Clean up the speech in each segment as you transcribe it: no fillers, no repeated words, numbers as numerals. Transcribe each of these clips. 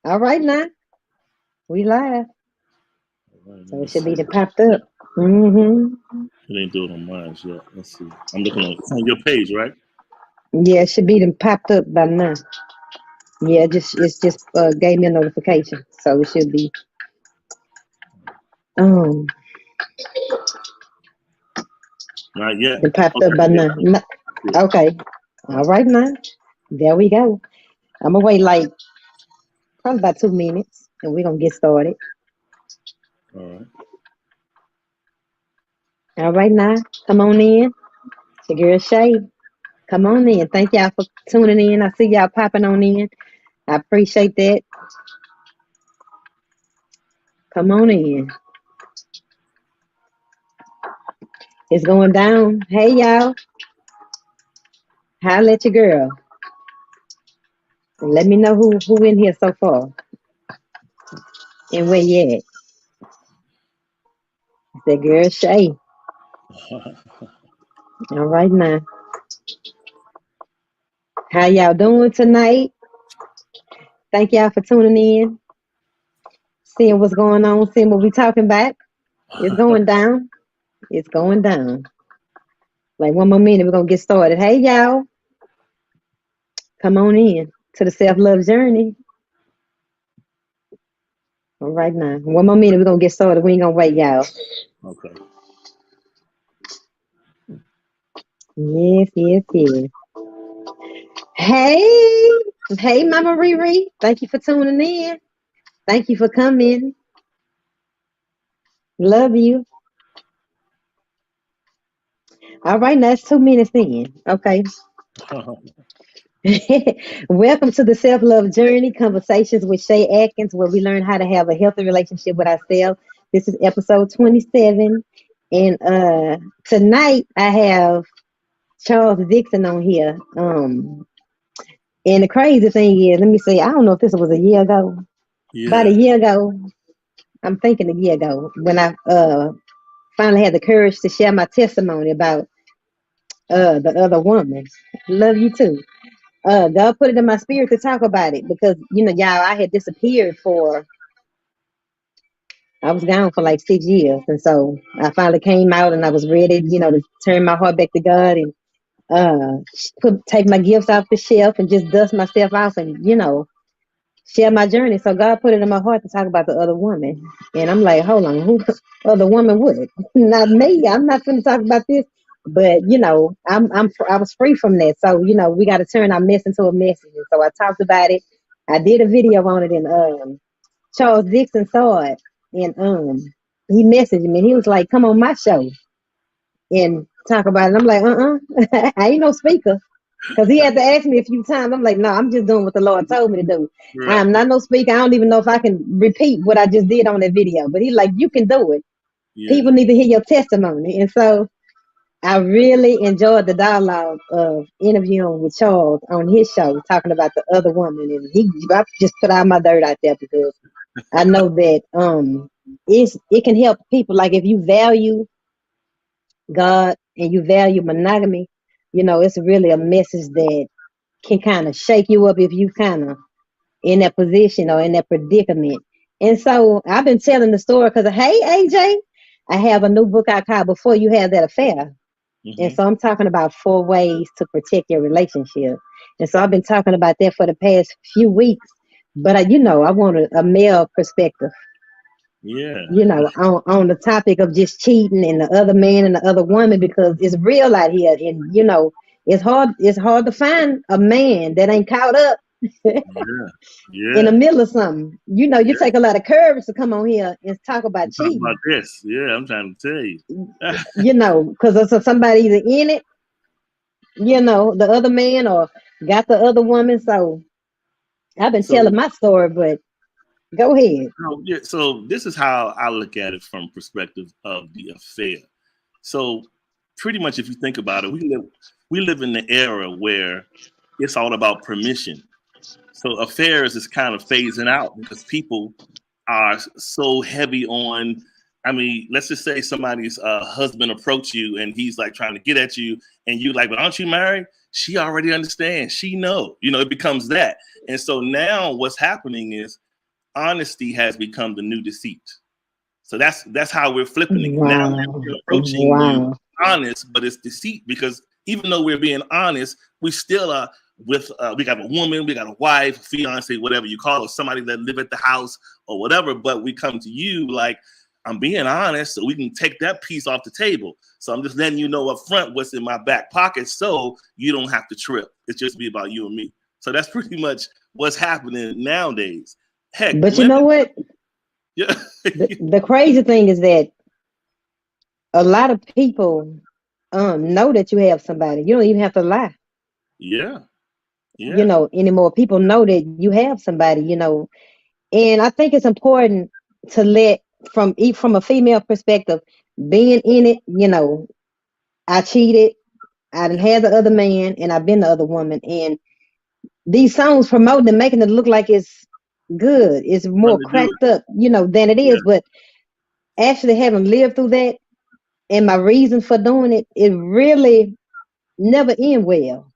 All right now. We live. All right, let So me it should see. be the popped up. Mm-hmm. It ain't doing on mine yet. Let's see. I'm looking on, it's on your page, right? Yeah, it should be them popped up by now. Yeah, it's just gave me a notification. So it should be um Not yet. the popped up Okay, by yeah, now. that's it. Okay. All right now. There we go. I'm gonna wait like probably about 2 minutes and we're gonna get started. All right. All right now. Come on in. It's your girl Shay. Come on in. Thank y'all for tuning in. I see y'all popping on in. I appreciate that. Come on in. It's going down. Hey y'all. Holla at your girl. And let me know who in here so far and where you at. It's that girl Shay. All right now. How y'all doing tonight? Thank y'all for tuning in, seeing what's going on, seeing what we talking about. It's going down. It's going down. Like 1 more minute, we're gonna get started. Hey y'all, come on in to the self-love journey. All right now. 1 more minute, we're gonna get started. We ain't gonna wait, y'all. Okay. Yes, yes, yes. Hey, hey, Mama Riri. Thank you for tuning in. Thank you for coming. Love you. All right, now it's 2 minutes in. Okay. Welcome to the Self Love Journey Conversations with Shei Atkins, where we learn how to have a healthy relationship with ourselves. This is episode 27. And tonight I have Charles Dixon on here. And the crazy thing is, let me see, I don't know if this was a year ago. About Yeah. a year ago, I'm thinking a year ago, when I finally had the courage to share my testimony about the other woman. Love you too. God put it in my spirit to talk about it because y'all, I had disappeared I was gone for like 6 years, and so I finally came out, and I was ready, to turn my heart back to God and take my gifts off the shelf and just dust myself off and share my journey. So God put it in my heart to talk about the other woman, and I'm like, hold on, who other woman would? Not me. I'm not going to talk about this. But I was free from that. So we got to turn our mess into a message. And so I talked about it. I did a video on it, and Charles Dixon saw it, and he messaged me. He was like, "Come on my show and talk about it." I'm like, I ain't no speaker. Because he had to ask me a few times. I'm like, no, I'm just doing what the Lord told me to do. Right. I'm not no speaker. I don't even know if I can repeat what I just did on that video. But he's like, you can do it. Yeah. People need to hear your testimony. And so I really enjoyed the dialogue of interviewing with Charles on his show, talking about the other woman. And I just put all my dirt out there because I know that it can help people. Like if you value God and you value monogamy, it's really a message that can kind of shake you up if you kind of in that position or in that predicament. And so I've been telling the story because, hey, AJ, I have a new book I called Before You Have That Affair. And Hmm. so I'm talking about 4 ways to protect your relationship. And so I've been talking about that for the past few weeks. But, I want a male perspective, Yeah. on the topic of just cheating and the other man and the other woman because it's real out here. And, it's hard to find a man that ain't caught up Yeah. in the Yeah. middle of something. You Yeah. take a lot of courage to come on here and talk about Talk about cheating, this. Yeah, I'm trying to tell you. because somebody either in it, the other man or got the other woman. So I've been So, telling my story, but go ahead. yeah, so this is how I look at it from perspective of the affair. So pretty much if you think about it, we live in the era where it's all about permission. So affairs is kind of phasing out because people are so heavy on. I mean, let's just say somebody's husband approach you and he's like trying to get at you, and you like, but aren't you married? She already understands. She know. It becomes that. And so now what's happening is honesty has become the new deceit. So that's how we're flipping it. Now Wow. we're approaching you Wow. honest, but it's deceit, because even though we're being honest, we still are with we got a woman, we got a wife, fiance, whatever you call it, somebody that live at the house or whatever. But we come to you like, I'm being honest, so we can take that piece off the table. So I'm just letting you know up front what's in my back pocket, so you don't have to trip. It's just be about you and me. So that's pretty much what's happening nowadays. Heck, But you know women, what? yeah, The crazy thing is that a lot of people know that you have somebody. You don't even have to lie, yeah, yeah. anymore. People know that you have somebody, And I think it's important to let from a female perspective, being in it, I cheated, I done had the other man, and I've been the other woman. And these songs promoting and making it look like it's good. It's Fun more to do cracked up, than it it. is. But actually having lived through that, and my reason for doing it, it really never end well.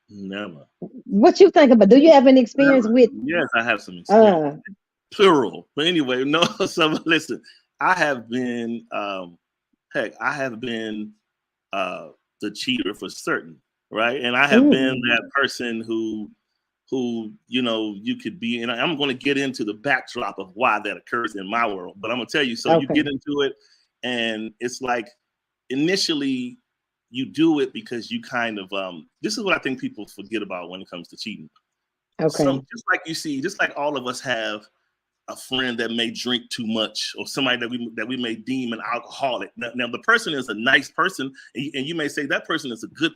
Yeah, never. What you think about? Do you have any experience Never. with Yes, I have some experience. uh Plural. But anyway, no, so listen, I have been heck, I have been the cheater for certain, right? And I have been mm, that person who you could be, and I'm going to get into the backdrop of why that occurs in my world, but I'm going to tell you. So you okay. get into it, and it's like initially you do it because you kind of this is what I think people forget about when it comes to cheating. Some Okay. just like you see, just like all of us have a friend that may drink too much, or somebody that we may deem an alcoholic. Now the person is a nice person, and you may say that person is a good.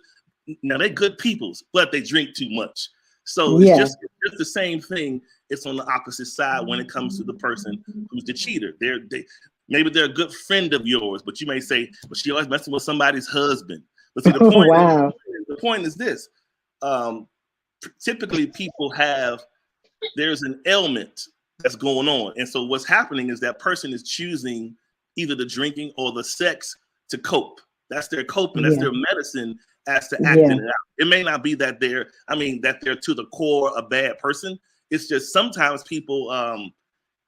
Now they're good peoples, but they drink too much. So it's Yeah. just the same thing. It's on the opposite side when it comes to the person who's the cheater. Maybe they're a good friend of yours, but you may say, "But she always messing with somebody's husband." But see, the Oh, point is, wow. the point is this: um, typically people there's an ailment that's going on. And so what's happening is that person is choosing either the drinking or the sex to cope. That's their coping. That's Yeah. their medicine as to acting Yeah. it out. It may not be that they're to the core a bad person. It's just sometimes people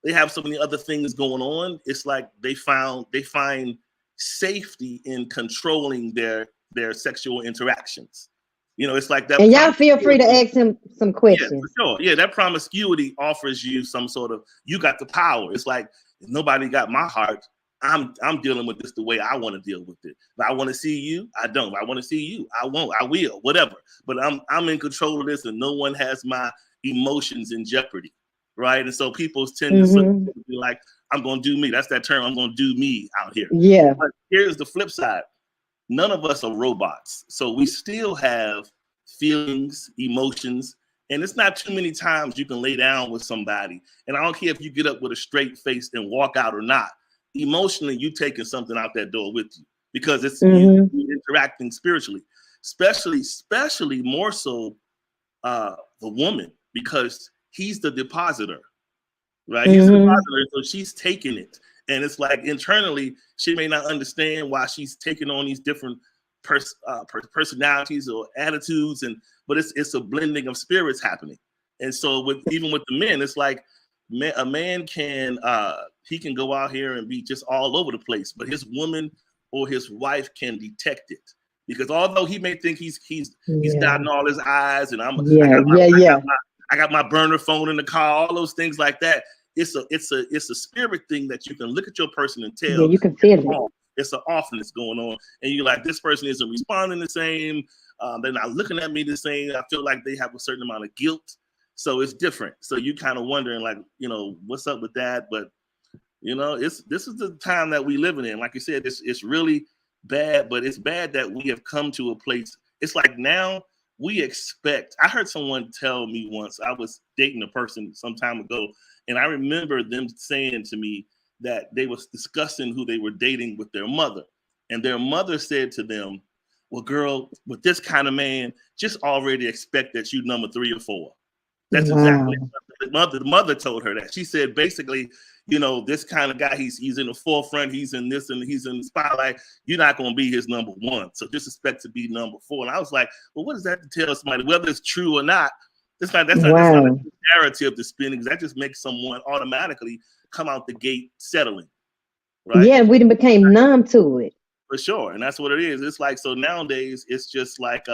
they have so many other things going on. It's like they find safety in controlling their sexual interactions. It's like that And y'all feel free to promiscuity. ask him some Yeah, for questions. sure. Yeah, that promiscuity offers you some sort of, you got the power. It's like, if nobody got my heart, I'm dealing with this the way I want to deal with it. If I want to see you, I don't. If I want to see you, I won't. I will, whatever. But I'm in control of this, and no one has my emotions in jeopardy, right? And so people tend to Mm-hmm. be like, I'm gonna do me. That's that term. I'm gonna do me out here. Yeah. But here's the flip side. None of us are robots, so we still have feelings, emotions, and it's not too many times you can lay down with somebody. And I don't care if you get up with a straight face and walk out or not. Emotionally, you taking something out that door with you, because it's you Mm-hmm. interacting spiritually, especially more so the woman, because he's the depositor, right? He's the Mm-hmm. depositor, so she's taking it. And it's like internally, she may not understand why she's taking on these different personalities or attitudes, but it's a blending of spirits happening. And so even with the men, it's like a man can he can go out here and be just all over the place, but his woman or his wife can detect it. Because although he may think he's Yeah. dotting all his I's, and I Yeah. got Yeah. Yeah. I got my burner phone in the car, all those things like that. It's a spirit thing that you can look at your person and Yeah. tell You can feel it. off. It's an offness going on, and you're like, this person isn't responding the same. They're not looking at me the same. I feel like they have a certain amount of guilt, so it's different. So you kind of wondering, like, what's up with that? But this is the time that we living in. Like you said, it's really bad, but it's bad that we have come to a place. It's like now we expect. I heard someone tell me once, I was dating a person some time ago, and I remember them saying to me that they was discussing who they were dating with their mother, and their mother said to them, "Well, girl, with this kind of man, just already expect that you number 3 or 4." That's exactly Wow. what the mother told her. That she said, basically, this kind of guy, he's in the forefront, he's in this, and he's in the spotlight. You're not going to be his number 1, so just expect to be number 4. And I was like, well, what does that tell somebody, whether it's true or not? That's not a Wow. narrative to spin, because that just makes someone automatically come out the gate settling, right? Yeah, we done became numb to it. For sure. And that's what it is. It's like, so nowadays it's just like,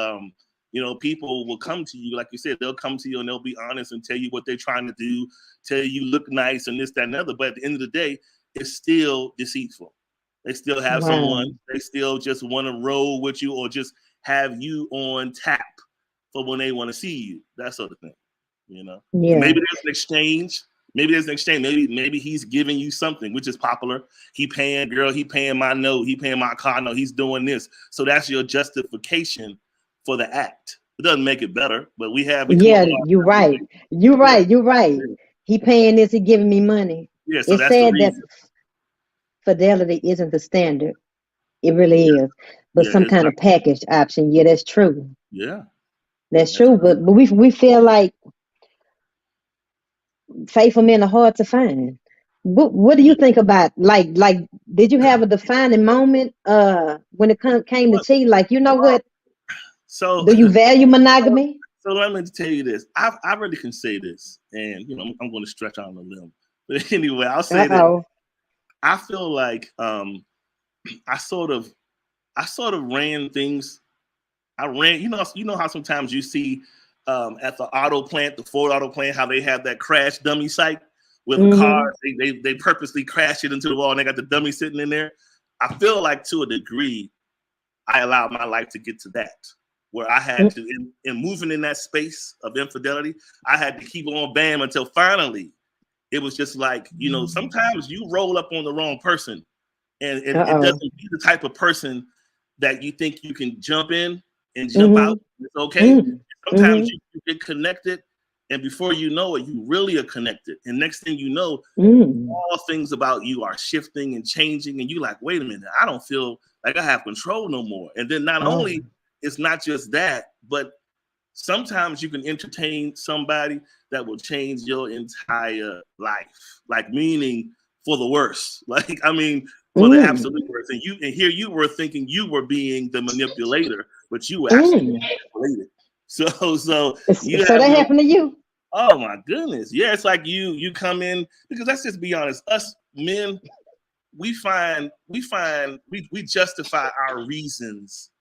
people will come to you, like you said, they'll come to you and they'll be honest and tell you what they're trying to do, tell you look nice and this, that, and other. But at the end of the day, it's still deceitful. They still have Wow. someone, they still just want to roll with you or just have you on tap for when they want to see you, that sort of thing, And Yeah. maybe there's an exchange. Maybe he's giving you something, which is popular. He paying my note. He paying my car note. He's doing this. So that's your justification for the act. It doesn't make it better, but we come up Yeah, with you're our, right. You're yeah, right. You're right. yeah, He paying this, he giving me money. yeah. So It's that's the sad that reason. fidelity isn't the standard. It really is. But Yeah, some it's kind not. of package option. Yeah, that's true. Yeah, That's that's true. true. But we feel like faithful men are hard to find. What do you Yeah. think about like did you have a defining moment when it came to Well, cheat? Like, you know well, what? so, Do you value so, monogamy? so let me tell you this. I really can say this, and I'm going to stretch out on a limb. But anyway, I'll say that Uh-oh. I feel like I sort of ran things. I ran, how sometimes you see at the auto plant, the Ford auto plant, how they have that crash dummy site where the car, Mm-hmm. they purposely crash it into the wall and they got the dummy sitting in there. I feel like to a degree, I allowed my life to get to that, where I had to, in moving in that space of infidelity, I had to keep on bam until finally it was just like, sometimes you roll up on the wrong person and it Uh-oh. doesn't be the type of person that you think you can jump in and jump out. Mm-hmm. It's okay. Mm-hmm. Sometimes Mm-hmm. you get connected, and before you know it, you really are connected. And next thing you know, Mm. all things about you are shifting and changing, and you like, wait a minute, I don't feel like I have control no more. And then not Oh. only it's not just that, but sometimes you can entertain somebody that will change your entire life, like meaning for the worse. Like, I mean, for the Mm. absolute worst. And here you were thinking you were being the manipulator, but you were actually being Mm. manipulated. So you So have that your, happened to you? oh my goodness. Yeah, it's like you come in, because let's just be honest, us men, we justify our reasons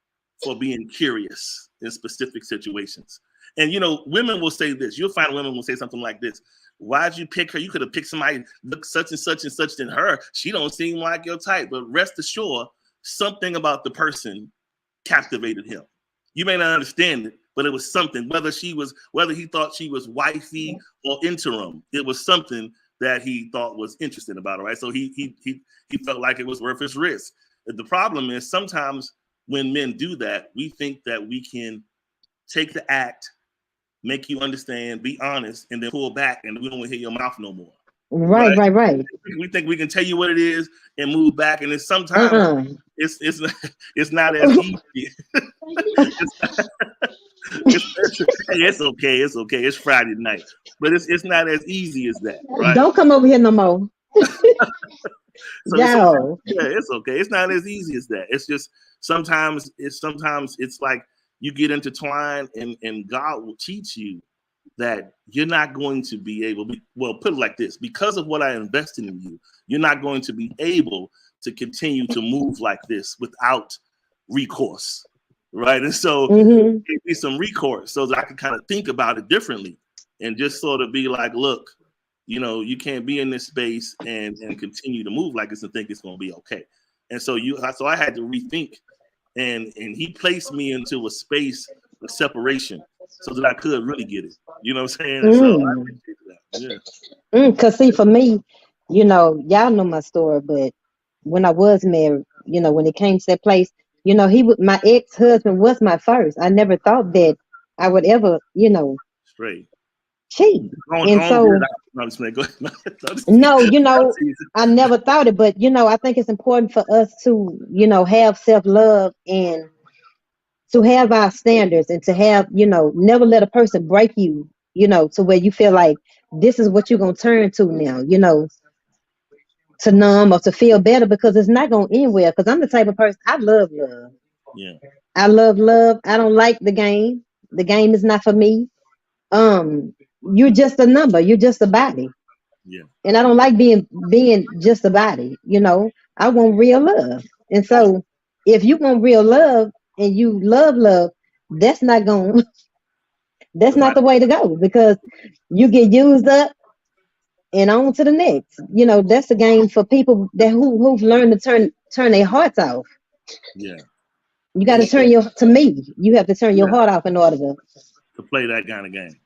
for being curious in specific situations. And women will say this. You'll find women will say something like this. Why'd you pick her? You could have picked somebody look such and such than her. She don't seem like your type. But rest assured, something about the person captivated him. You may not understand it, but it was something. Whether he thought she was wifey or interim, it was something that he thought was interesting about her, right? So he felt like it was worth his risk. The problem is sometimes when men do that, we think that we can take the act, make you understand, be honest, and then pull back, and we don't want to hear your mouth no more, Right, right? right, right. We think we can tell you what it is and move back, and then sometimes Uh-uh. it's not as easy. It's okay. It's okay. It's Friday night, but it's not as easy as that, right? Don't come over here no more. So Yo. yeah, it's okay. It's not as easy as that. It's just sometimes it's like you get intertwined, and God will teach you that you're not going to be able. Well, put it like this: because of what I invested in you, you're not going to be able to continue to move like this without recourse, right? And so Mm-hmm. give me some recourse so that I can kind of think about it differently and just sort of be like, look, you can't be in this space and continue to move like this and think it's going to be okay. And so I had to rethink, and he placed me into a space of separation so that I could really get it. You know what I'm saying? And so I Mm. appreciate that. Yeah. Cause see, for me, y'all know my story, but when I was married, when it came to that place, my ex-husband was my first. I never thought that I would ever, Straight. cheat. Go And on, get it so, out. No, I'm just playing. Go ahead. No, I'm just teasing. no, I'm teasing. I never thought it, but I think it's important for us to, have self-love and to have our standards and to have, never let a person break you, to where you feel like this is what you're gonna turn to now, to numb or to feel better, because it's not going anywhere. Because I'm the type of person, I love love. Yeah. I love love. I don't like the game. The game is not for me. you're just a number, you're just a body. Yeah. And I don't like being just a body, you know. I want real love. And so if you want real love and you love, that's not going that's not Right. the way to go, because you get used up and on to the next. You know, that's a game for people that who've learned to turn their hearts off. Yeah. You got And to turn your to me. You have to turn your yeah, heart off in order to. to play that kind of game.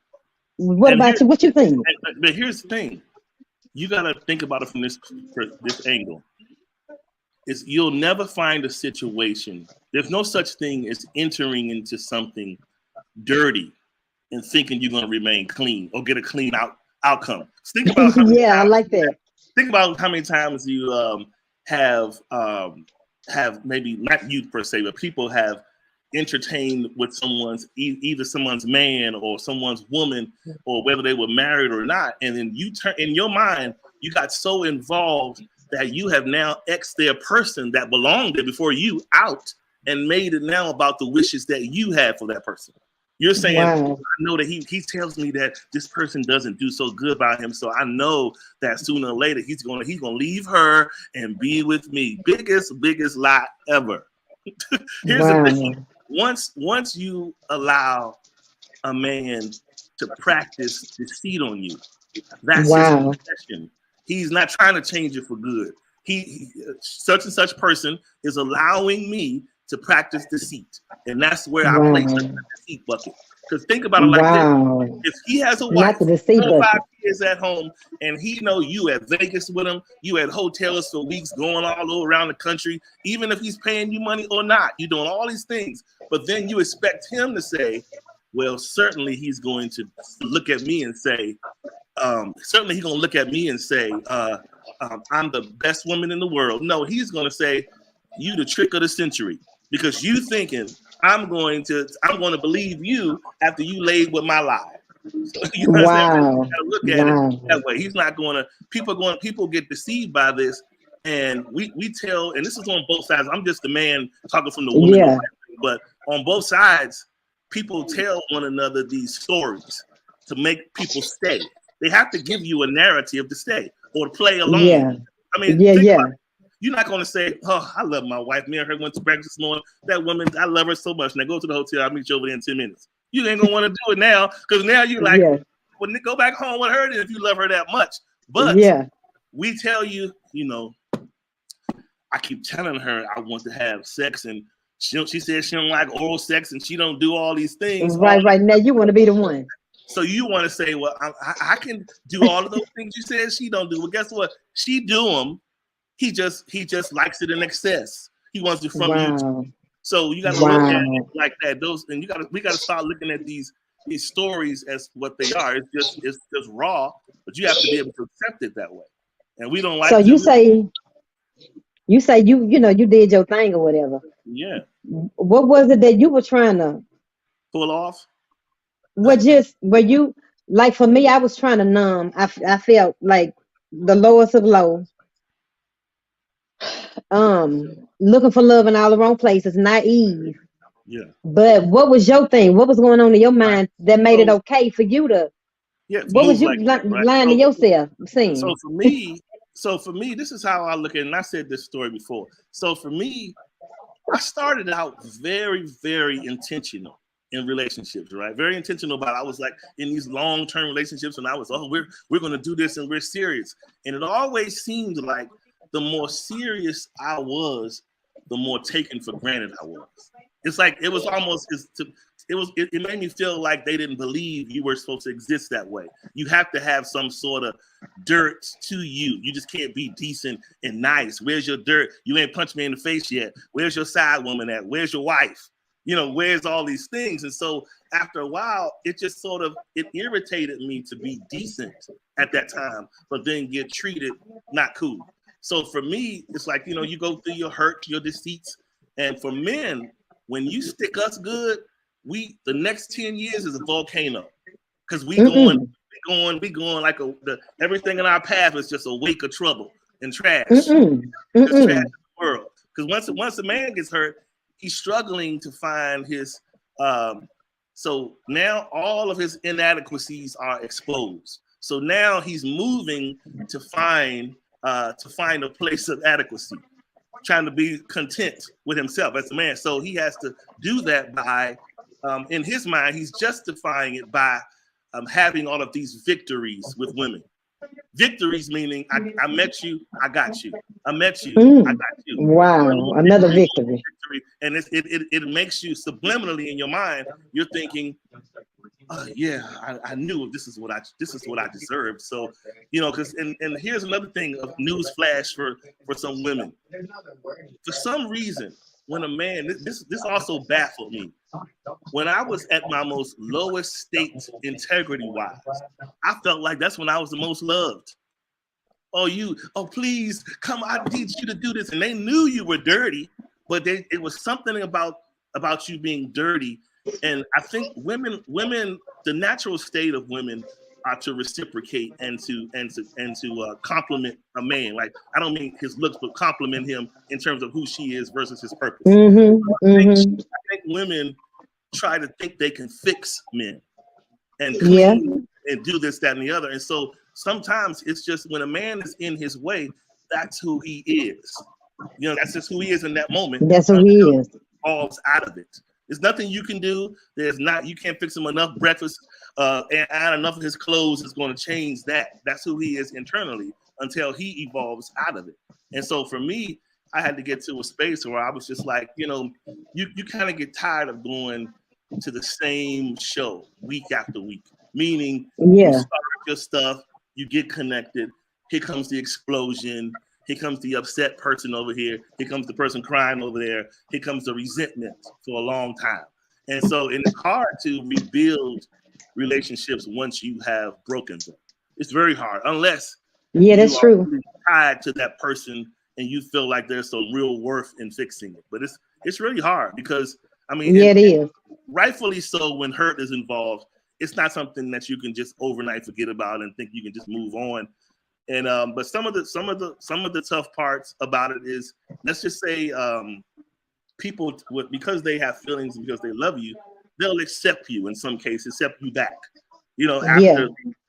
What And about you? What you think? but here's the thing: you got to think about it from this angle. Is you'll never find a situation. There's no such thing as entering into something dirty and thinking you're going to remain clean or get a clean outcome. Think about how many Yeah, I times. like that. Think about how many times you have maybe not you per se, but people have entertained with someone's either someone's man or someone's woman, or whether they were married or not, and then you turn in your mind, you got so involved that you have now X their person that belonged there before you out and made it now about the wishes that you had for that person. You're saying, Wow. I know that he tells me that this person doesn't do so good by him, so I know that sooner or later he's gonna leave her and be with me. Biggest lie ever. Here's the thing: Wow. once you allow a man to practice deceit on you, that's his Wow. profession. He's not trying to change it for good. Such and such person is allowing me to practice deceit, and that's where I place the Wow. deceit bucket. Because think about it like this: Wow. if he has a Not wife, the deceit 4 or 5 bucket. kids at home, and he know you at Vegas with him, you at hotels for weeks, going all over around the country, even if he's paying you money or not, you're doing all these things, but then you expect him to say, well, certainly he's going to look at me and say, certainly he's going to look at me and say, I'm the best woman in the world. No, he's going to say, you the trick of the century, because you thinking I'm going to believe you after you laid with my lie. So you understand? You Wow. got to look at it Wow. that way. He's not going to. People get deceived by this, and we tell. And this is on both sides. I'm just the man talking from the woman, Yeah. but on both sides, people tell one another these stories to make people stay. They have to give you a narrative to stay or to play along. Yeah. I mean, Yeah. think about Yeah. it. You're not going to say, "Oh, I love my wife. Me and her went to breakfast this morning. That woman, I love her so much." Now go to the hotel. I'll meet you over there in 10 minutes. You ain't gonna want to do it now, because now you're like, Yeah. well, go back home with her if you love her that much. But Yeah. we tell you, I keep telling her I want to have sex, and she says she don't like oral sex, and she don't do all these things. Right. Right. Now you want to be the one. So you want to say, well, I can do all of those things you said she don't do. Well, guess what? She do them. He just likes it in excess. He wants it from you. Wow. So you got to look at it Wow. like that. We got to start looking at these stories as what they are. It's just raw, but you have to be able to accept it that way. And we don't So like to. you say you did your thing or whatever. Yeah, What was it that you were trying to? pull off. What just were you like? For me, I was trying to numb. I felt like the lowest of low. Looking for love in all the wrong places, naive. Yeah. But what was your thing? What was going on in your Right. mind that made it So okay for you to? yeah, to What was move you like that, right? lying to yourself So saying? for me, this is how I look at it. And I said this story before. So for me, I started out very, very intentional in relationships, right? Very intentional about it. I was like in these long-term relationships, and I was, we're gonna do this and we're serious. And it always seemed like the more serious I was, the more taken for granted I was. It's like it was almost it made me feel like they didn't believe you were supposed to exist that way. You have to have some sort of dirt to you. You just can't be decent and nice. Where's your dirt? You ain't punched me in the face yet. Where's your side woman at? Where's your wife? Where's all these things? And so after a while, it just it irritated me to be decent at that time, but then get treated not cool. So for me, it's like, you go through your hurt, your deceits. And for men, when you stick us good, the next 10 years is a volcano. Because we going Mm-mm. like everything in our path is just a wake of trouble and trash. Mm-mm. Just trash in Mm-mm. the world. Because once a man gets hurt, he's struggling to find his So now all of his inadequacies are exposed. So now he's moving to find a place of adequacy, trying to be content with himself as a man. So he has to do that by, in his mind, he's justifying it by having all of these victories with women. Victories meaning I met you, I got you. I met you, I got you. Wow, another victory. And it makes you subliminally in your mind, you're thinking, yeah, I knew this is what I deserved. So, because and here's another thing of news flash for some women. For some reason, when a man, this also baffled me. When I was at my most lowest state integrity-wise, I felt like that's when I was the most loved. Oh, please come, I need you to do this. And they knew you were dirty, but it was something about you being dirty. And I think women, the natural state of women are to reciprocate and to compliment a man. Like, I don't mean his looks, but compliment him in terms of who she is versus his purpose. I think women try to think they can fix men and clean and do this, that, and the other. And so sometimes it's just when a man is in his way, that's who he is. That's just who he is in that moment. That's who he is. Falls out of it. There's nothing you can do. You can't fix him enough breakfast and add enough of his clothes is going to change that. That's who he is internally until he evolves out of it. And so for me, I had to get to a space where I was just like, you kind of get tired of going to the same show week after week. Meaning, you start your stuff, you get connected. Here comes the explosion. Here comes the upset person over here. Here comes the person crying over there. Here comes the resentment for a long time. And so it's hard to rebuild relationships once you have broken them. It's very hard, unless that's true. Really tied to that person and you feel like there's some real worth in fixing it. But it's really hard because, it is. Rightfully so, when hurt is involved, it's not something that you can just overnight forget about and think you can just move on. And but some of the tough parts about it is, let's just say people, because they have feelings, because they love you, they'll accept you in some cases, accept you back,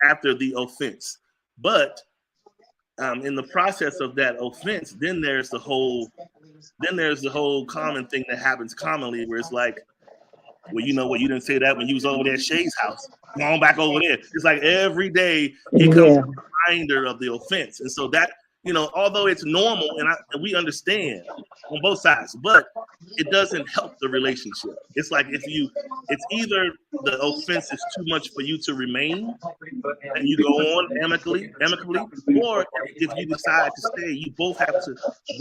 after the offense. But in the process of that offense, then there's the whole common thing that happens commonly where it's like, well, you know what, you didn't say that when you was over there at Shei's house. Come on back over there. It's like every day it comes a reminder of the offense. And so that, although it's normal and we understand on both sides, but it doesn't help the relationship. It's like it's either the offense is too much for you to remain and you go on amicably, or if you decide to stay, you both have to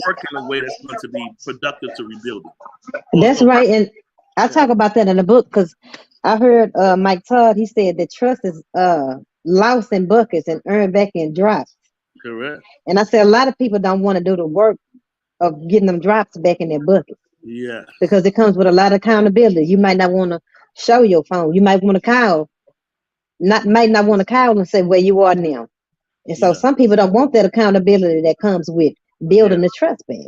work in a way that's going to be productive to rebuild it. That's right. And I talk about that in the book because I heard Mike Todd, he said that trust is lost in buckets and earned back in drops. Correct. And I said a lot of people don't want to do the work of getting them drops back in their bucket. Yeah. Because it comes with a lot of accountability. You might not want to show your phone. You might want to call. Might not want to call and say where you are now. And so some people don't want that accountability that comes with building the trust back.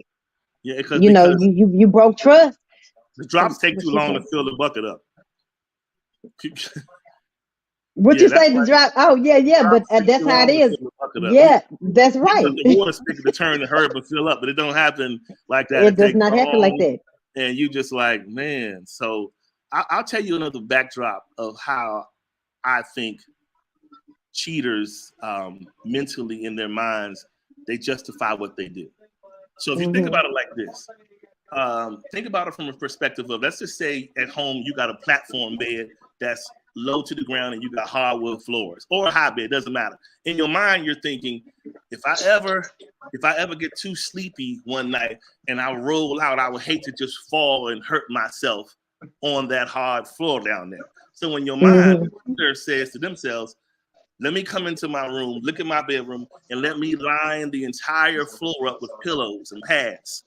Yeah, because you broke trust. The drops take too long to fill the bucket up. What you say, the drop? Oh, yeah, but that's how it is. Yeah, that's right. The water spigot to turn to hurry but fill up, but it don't happen like that. It does not happen like that. And you just like, man. So I'll tell you another backdrop of how I think cheaters mentally in their minds, they justify what they do. So if you think about it like this, think about it from a perspective of, let's just say at home you got a platform bed that's low to the ground and you got hardwood floors, or a high bed, doesn't matter. In your mind, you're thinking, if I ever get too sleepy one night and I roll out, I would hate to just fall and hurt myself on that hard floor down there. So in your mind, the cheater says to themselves, let me come into my room, look at my bedroom, and let me line the entire floor up with pillows and pads.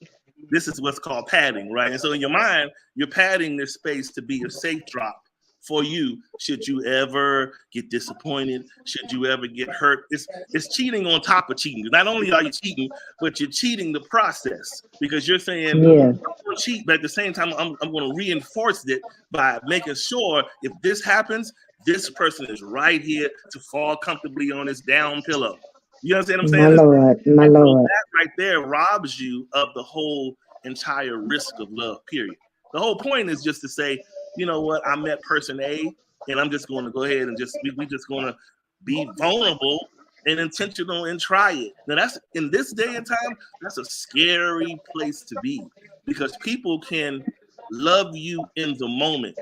This is what's called padding, right? And so in your mind, you're padding this space to be a safe drop for you should you ever get disappointed, should you ever get hurt. It's cheating on top of cheating. Not only are you cheating, but you're cheating the process because you're saying, Yeah. I'm going to cheat, but at the same time, I'm going to reinforce it by making sure if this happens, this person is right here to fall comfortably on his down pillow. You understand what I'm My saying? Lord. My And so Lord. that right there robs you of the whole entire risk of love, period. The whole point is just to say, you know what, I met person A, and I'm just going to go ahead and we just going to be vulnerable and intentional and try it. Now that's in this day and time, that's a scary place to be because people can love you in the moment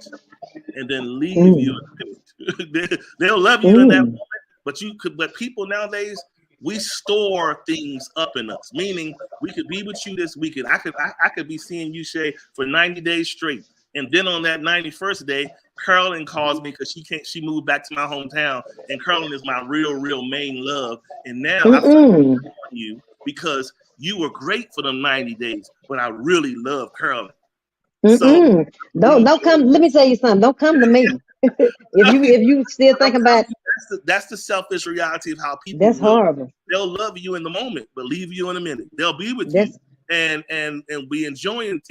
and then leave you Mm. in a minute. They'll love you in that Mm. moment, but people nowadays, we store things up in us. Meaning, we could be with you this weekend. I could be seeing you, Shei, for 90 days straight, and then on that 91st day, Carolyn calls me because she moved back to my hometown, and Carolyn is my real main love. And now I'm Mm-mm. on you because you were great for them 90 days, but I really love Carolyn. So Mm-mm. when Don't come. Let me tell you something. Don't come to me. If you still I'm think telling about, you, that's the selfish reality of how people that's will. horrible. They'll love you in the moment, but leave you in a minute. They'll be with you That's and be enjoying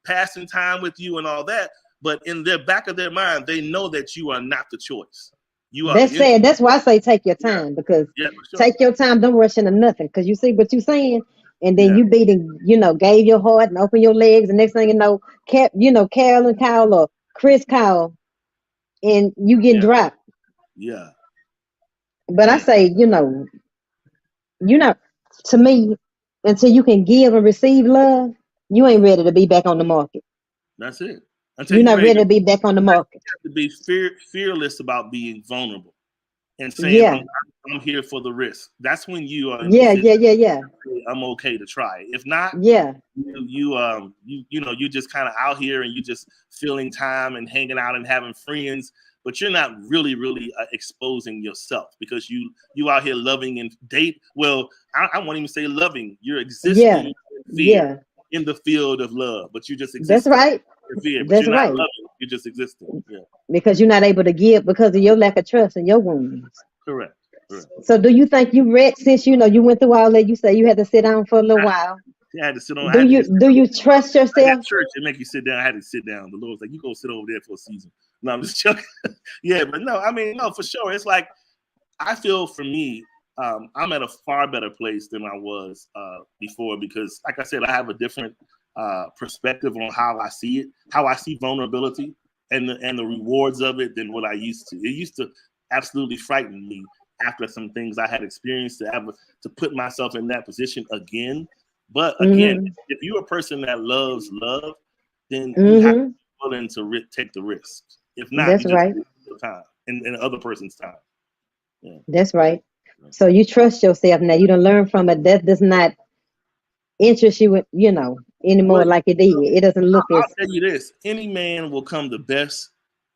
passing time with you and all that. But in their back of their mind, they know that you are not the choice. You are. that's sad. That's why I say take your Yeah, time, because yeah, for sure. take your time. Don't rush into nothing, because you see what you're saying, and then Yeah, you beating, gave your heart and open your legs, and next thing you know, Carolyn Kyle or Chris Kyle, and you getting yeah, dropped. yeah, But I yeah. say, you know, to me, until you can give and receive love, you ain't ready to be back on the market. That's it. Until You're you're not ready ready to be back on the market. to be fearless about being vulnerable and saying, Yeah, I'm here for the risk. That's when you are in yeah, position. yeah, yeah, yeah, I'm okay to try it. If not, yeah. you just kind of out here and you just filling time and hanging out and having friends, but you're not really exposing yourself because you out here loving and date. Well, I won't even say loving. You're Yeah, existing in fear yeah. in the field of love, but you're just That's existing right. in fear. But That's you're not right. loving. You're just existing. Yeah, Because you're not able to give because of your lack of trust and your wounds. correct. Correct. So do you think you read, since you went through all that, you say you had to sit down for a little while. I had to sit on. I Do had to you just do you trust like at yourself? church. They make you sit down. I had to sit down. The Lord's like, you go sit over there for a season. No, I'm just joking. Yeah, but no, I mean, no, for sure. It's like I feel for me, I'm at a far better place than I was before because, like I said, I have a different perspective on how I see it, how I see vulnerability, and the rewards of it than what I used to. It used to absolutely frighten me after some things I had experienced to put myself in that position again. But again, Mm-hmm. if you're a person that loves love, then you have to Mm-hmm. be willing to take the risks. If not, That's you just right. waste your time and other person's time. Yeah. That's right. So you trust yourself now. You don't learn from it. That does not interest you, Well, anymore like it did. It doesn't look I'll as. tell you this: any man will come the best.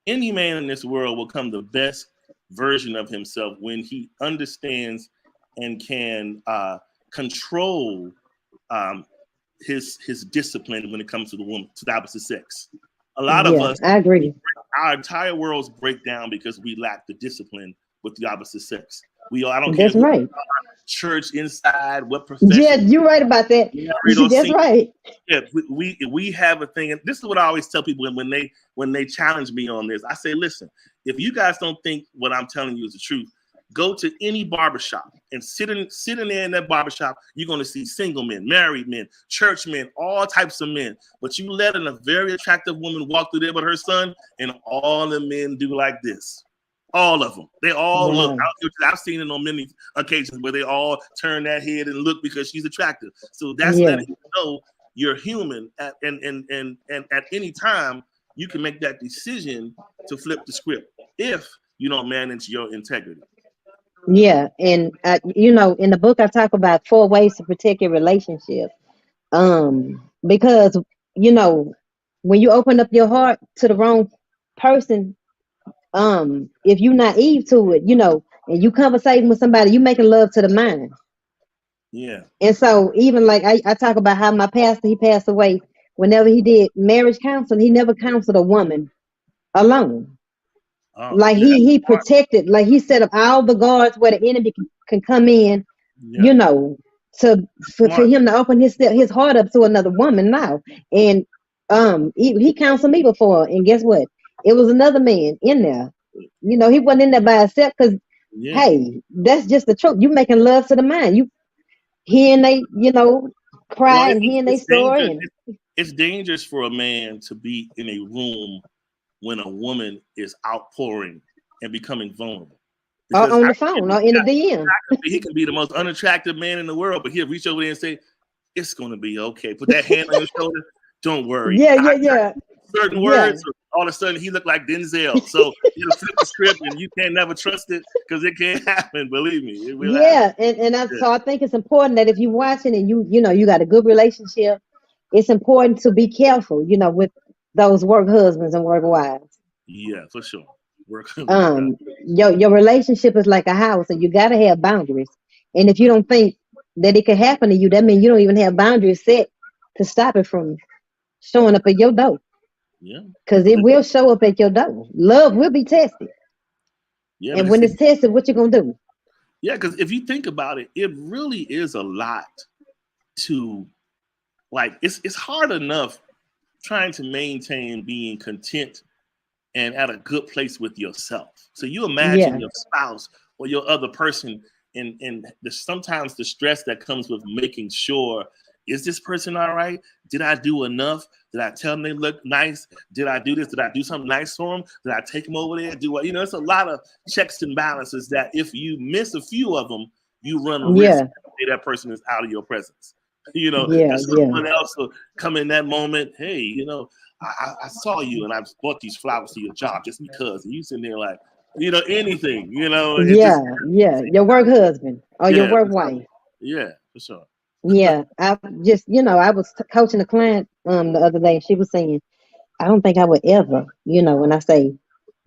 Any man in this world will come the best version of himself when he understands and can control um, his discipline when it comes to the woman, to the opposite sex. A lot of Yeah, us, I agree. our entire worlds break down because we lack the discipline with the opposite sex. I don't care That's who right. church inside, what Yeah, profession, you're right about that. married or That's single. right. Yeah, we have a thing, and this is what I always tell people when they challenge me on this. I say, listen, if you guys don't think what I'm telling you is the truth, go to any barbershop and sit in there in that barbershop. You're going to see single men, married men, church men, all types of men. But you let a very attractive woman walk through there with her son, and all the men do like this. All of them. They all look. Wow. I've seen it on many occasions where they all turn that head and look because she's attractive. So that's Yeah. letting you know you're human and at any time you can make that decision to flip the script if you don't manage your integrity. Yeah. And in the book I talk about 4 ways to protect your relationship. Because you know, when you open up your heart to the wrong person, if you naive to it, and you conversating with somebody, you making love to the mind. Yeah. And so even like I talk about how my pastor, he passed away. Whenever he did marriage counseling, he never counseled a woman alone. Oh, Like yeah, that's he smart. protected, like he set up all the guards where the enemy can come in, Yeah, you know, to for smart. him to open his heart up to another woman now. And he counseled me before, and guess what? It was another man in there. You know, he wasn't in there by himself because Yeah. hey, that's just the truth. You making love to the man. You hearing they, Well, cry and hearing they it's story dangerous. and It's dangerous for a man to be in a room when a woman is outpouring and becoming vulnerable. or Because on the phone or in the DM. he can be the most unattractive man in the world, but he'll reach over there and say, "It's going to be okay." Put that hand on your shoulder. Don't worry. Yeah, I yeah, got yeah, certain yeah. words. All of a sudden, he looked like Denzel. So you flip the script, and you can't never trust it because it can't happen. Believe me, it will happen. Yeah, and Yeah. so I think it's important that if you're watching and you got a good relationship, it's important to be careful, with those work husbands and work wives. Yeah, for sure. Work, work out. Um, your relationship is like a house, and you got to have boundaries. And if you don't think that it can happen to you, that means you don't even have boundaries set to stop it from showing up at your door, Yeah, because it will show up at your door. Love will be tested, yeah, but and when it's tested, what you gonna do? yeah, because if you think about it, it really is a lot to like. It's hard enough trying to maintain being content and at a good place with yourself. So you imagine Yeah, your spouse or your other person, and sometimes the stress that comes with making sure, is this person all right? Did I do enough? Did I tell them they look nice? Did I do this? Did I do something nice for them? Did I take them over there? Do I, it's a lot of checks and balances that if you miss a few of them, you run a risk yeah, that that person is out of your presence. yeah, And yeah, someone else will come in that moment. Hey, I saw you and I bought these flowers to your job just because. And you sitting there like, anything, it yeah, just, yeah. Your work husband or your yeah, work for sure. wife. Yeah, for sure. Yeah, I just, I was coaching a client the other day. She was saying, I don't think I would ever, when I say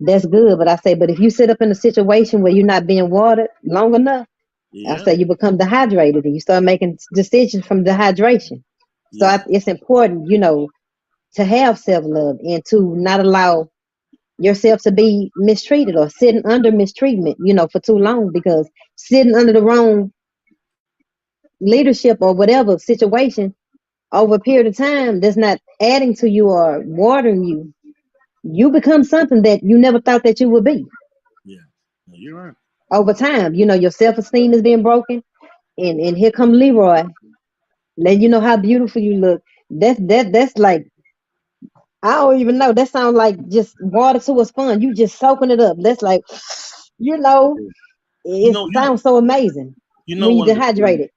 that's good, but I say, but if you sit up in a situation where you're not being watered long enough, I Yeah, say you become dehydrated and you start making decisions from dehydration. So yeah, it's important, to have self love and to not allow yourself to be mistreated or sitting under mistreatment, for too long, because sitting under the wrong leadership or whatever situation over a period of time that's not adding to you or watering you, you become something that you never thought that you would be. yeah. No, you're right. Over time, your self-esteem is being broken, and here come Leroy, letting you know how beautiful you look. That's like, I don't even know. That sounds like just water to a sponge. You just soaking it up. That's like, you know, Yeah. You it know, you sounds so amazing when you one of the things, dehydrated.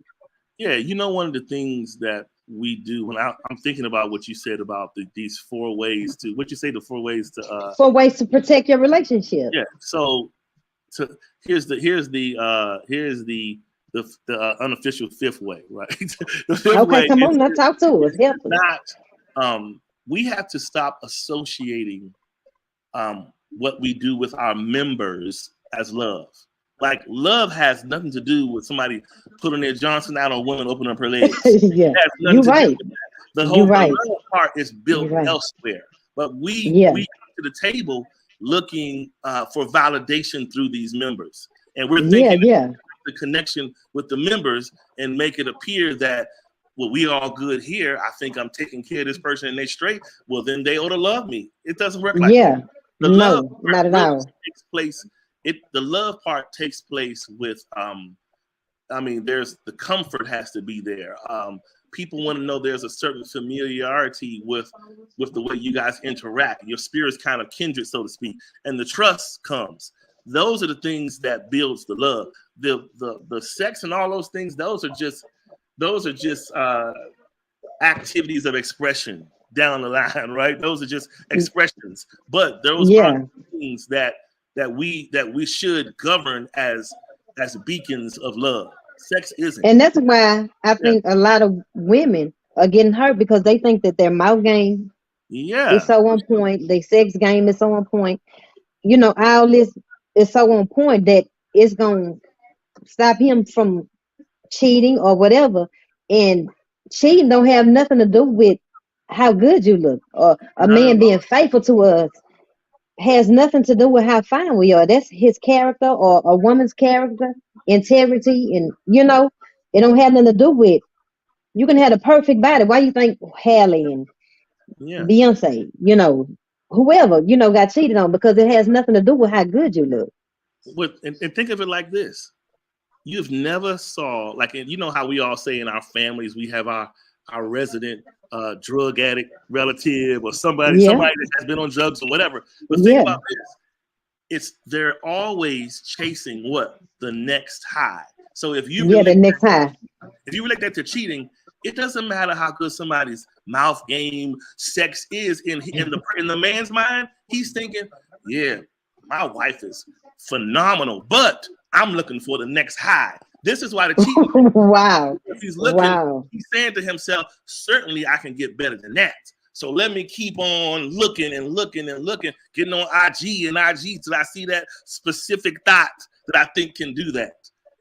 yeah, one of the things that we do when I'm thinking about what you said about these four ways to what you say the four ways to For ways to protect your relationship. yeah. So here's the unofficial fifth way, right? The fifth Okay, way come on, now talk to us. is Help us. not we have to stop associating what we do with our members as love. Like love has nothing to do with somebody putting their Johnson out on a woman opening up her legs. Yeah, It has nothing you're to do right. with that. You're The right. love part is You're built right. elsewhere. But Yeah, we come to the table looking for validation through these members, and we're yeah, thinking yeah, the connection with the members and make it appear that well, we all good here. I think I'm taking care of this person and they straight. Well, then they ought to love me. It doesn't work like that. yeah. The love No, part not at really all. takes place. The love part takes place with I mean, there's the comfort has to be there. People want to know there's a certain familiarity with the way you guys interact. Your spirits kind of kindred, so to speak, and the trust comes. Those are the things that builds the love. The sex and all those things. Those are just activities of expression down the line, right? Those are just expressions, but those aren't Yeah, things that we should govern as beacons of love. Sex isn't. and that's why I Yeah, think a lot of women are getting hurt because they think that their mouth game is yeah, so on point, their sex game is so on point. All this is so on point that it's gonna stop him from cheating or whatever. And cheating don't have nothing to do with how good you look or a not at man being all. faithful to us. has nothing to do with how fine we are. That's his character or a woman's character, integrity, and it don't have nothing to do with. You can have a perfect body. Why you think Halle and Yeah. Beyonce, whoever, got cheated on because it has nothing to do with how good you look. And think of it like this: you've never saw, like, you know how we all say in our families we have our resident drug addict relative or somebody Yeah, that has been on drugs or whatever. But think yeah, about this: they're always chasing what? The next high. So yeah. The next high. if you relate that to cheating, it doesn't matter how good somebody's mouth game, sex is in the man's mind. He's thinking, yeah, my wife is phenomenal, but I'm looking for the next high. This is why the cheating. Wow, If he's looking, wow, he's saying to himself, certainly I can get better than that. So let me keep on looking and looking and looking, getting on IG and IG till I see that specific thought that I think can do that.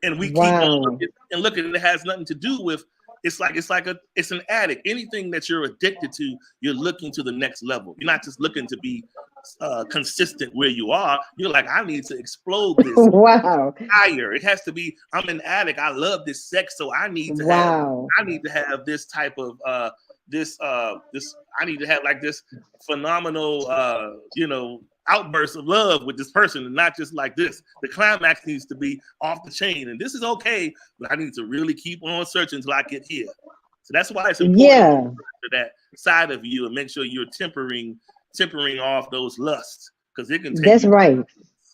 And we keep on wow. looking and looking, and it has nothing to do with. It's an addict. Anything that you're addicted to, you're looking to the next level. You're not just looking to be consistent where you are. You're like, I need to explode this Wow, higher. It has to be, I'm an addict. I love this sex, so I need to wow, have this type of this I need to have like this phenomenal outburst of love with this person, and not just like this. The climax needs to be off the chain, and this is okay, but I need to really keep on searching until I get here. So that's why it's important yeah. to that side of you and make sure you're tempering off those lusts, because it can take That's you. right.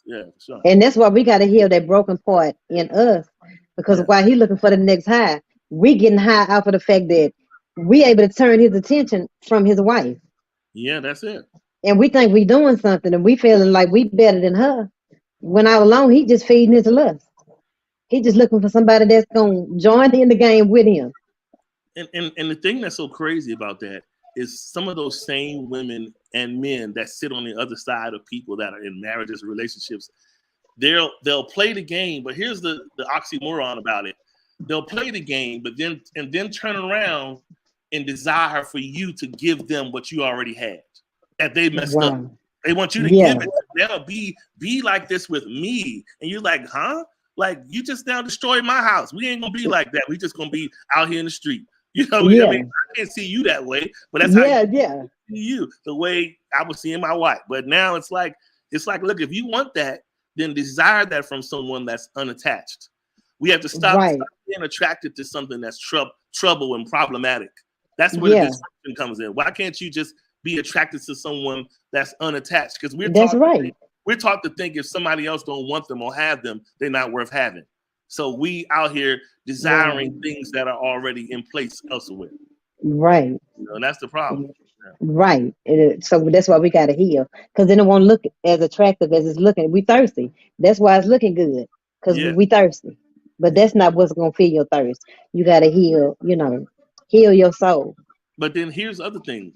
Yeah, sure. And that's why we got to heal that broken part in us. Because Yeah, while he looking for the next high, we getting high off of the fact that we able to turn his attention from his wife. yeah, that's it. And we think we doing something and we feeling like we better than her. When all alone, he just feeding his lust. He just looking for somebody that's going to join in the game with him. And the thing that's so crazy about that is some of those same women and men that sit on the other side of people that are in marriages, relationships, they'll play the game, but here's the oxymoron about it. They'll play the game, but then turn around and desire for you to give them what you already had that they messed up. Wow. They want you to Yeah. give it. They'll be like this with me, and you're like, huh? Like, you just now destroyed my house. We ain't gonna be like that. We just gonna be out here in the street. I mean, Yeah. I can't see you that way, but that's how Yeah. Yeah. you the way I was seeing my wife. But now it's like, look, if you want that, then desire that from someone that's unattached. We have to stop Right. being attracted to something that's trouble and problematic. That's where the Yeah. dysfunction comes in. Why can't you just be attracted to someone that's unattached? Because That's right. we're taught to think if somebody else don't want them or have them, they're not worth having. So we out here desiring things that are already in place elsewhere. Right. And that's the problem. Right. So that's why we got to heal. Because then it won't look as attractive as it's looking. We thirsty. That's why it's looking good. Because Yeah. we thirsty. But that's not what's going to fill your thirst. You got to heal, heal your soul. But then here's the other thing.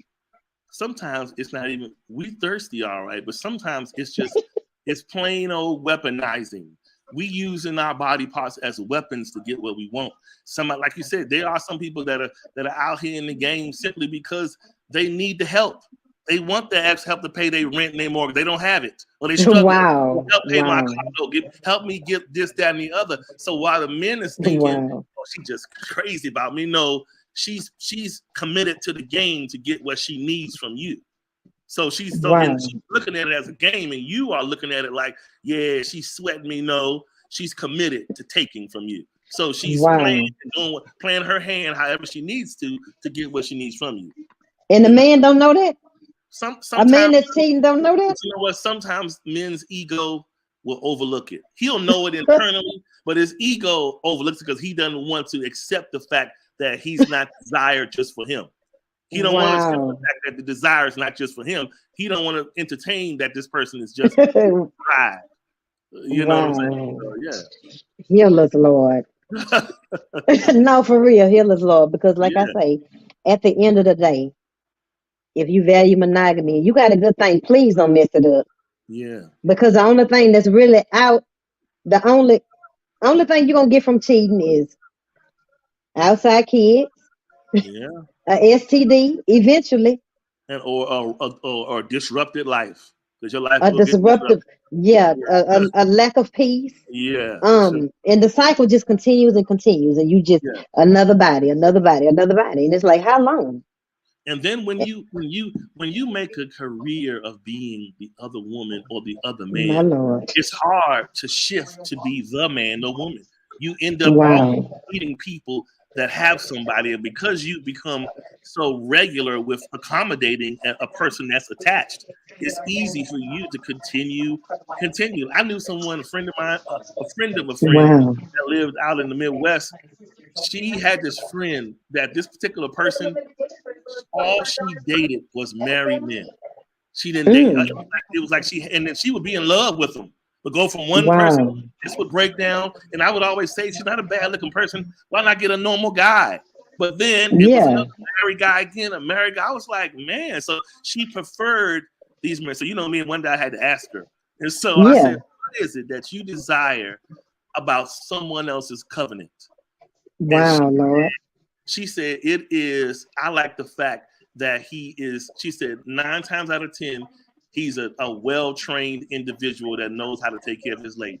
Sometimes it's not even, we thirsty, all right, but sometimes it's plain old weaponizing. We using our body parts as weapons to get what we want. Somebody, like you said, there are some people that are out here in the game simply because they need the help. They want the extra help to pay their rent and their mortgage. They don't have it, or they struggle. Wow. Help pay my Wow. car note. Help me get this, that, and the other. So while the men is thinking, Wow. oh, she just crazy about me. No, she's committed to the game to get what she needs from you. So she's Wow. looking at it as a game, and you are looking at it like, yeah, she's sweating me. No, she's committed to taking from you. So she's Wow. playing her hand however she needs to get what she needs from you. And the man don't know that? A Sometimes, man that's cheating don't know that? you know what? Sometimes men's ego will overlook it. He'll know it internally, but his ego overlooks it because he doesn't want to accept the fact that he's not desired just for him. He don't want to accept the fact that the desire is not just for him. He don't want to entertain that this person is just pride. You know what I'm saying? So, yeah. Heal us, Lord. No, for real, heal us, Lord. Because like I say, at the end of the day, if you value monogamy, you got a good thing, please don't mess it up. Yeah. Because the only thing that's really out, the only thing you're gonna get from cheating is outside kids, Yeah. a STD eventually. And or disrupted life. because your life A will get disruptive, disrupted. yeah, Yeah. a lack of peace. Yeah, for sure. And the cycle just continues and continues, and you just Yeah. another body, another body, another body, and it's like, how long? And then when you make a career of being the other woman or the other My man, Lord. it's hard to shift to be the man or woman. You end up all Wow. meeting people that have somebody, and because you become so regular with accommodating a person that's attached, it's easy for you to continue. I knew someone, a friend of mine, a friend of a friend Wow. that lived out in the Midwest. She had this friend that this particular person, all she dated was married men. She didn't date. Mm. It was like and then she would be in love with them, but go from one person. Wow. This would break down, and I would always say she's not a bad looking person. Why not get a normal guy? But then it was Yeah. another married guy again, a married guy. I was like, man. So she preferred these men. So you know me, and one day I had to ask her, and so I Yeah. said, what is it that you desire about someone else's covenant? And Wow, Lord. she said, it is, I like the fact that he is, she said, 9 times out of 10, he's a well-trained individual that knows how to take care of his lady.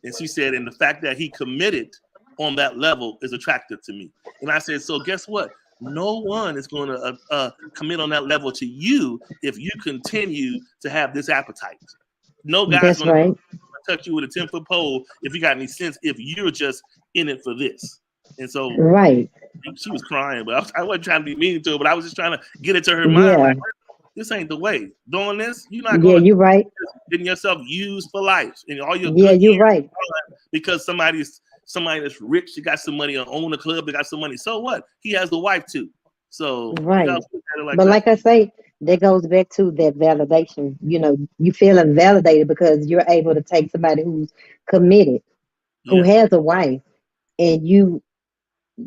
And she said, and the fact that he committed on that level is attractive to me. And I said, so guess what? No one is going to commit on that level to you if you continue to have this appetite. No guy's That's going to right. touch you with a 10-foot pole if you got any sense, if you're just in it for this. And so Right. she was crying, but I wasn't trying to be mean to her, but I was just trying to get it to her mind. Yeah. Like, this ain't the way. Doing this, you're not Yeah, going to you're right. getting yourself used for life and all your Yeah, good you're years right. because somebody that's rich, she got some money, or own a club, they got some money. So what? He has a wife too. So you Right. gotta look at it like But that. like I say, that goes back to that validation. You feeling validated because you're able to take somebody who's committed, who Yeah. has a wife, and you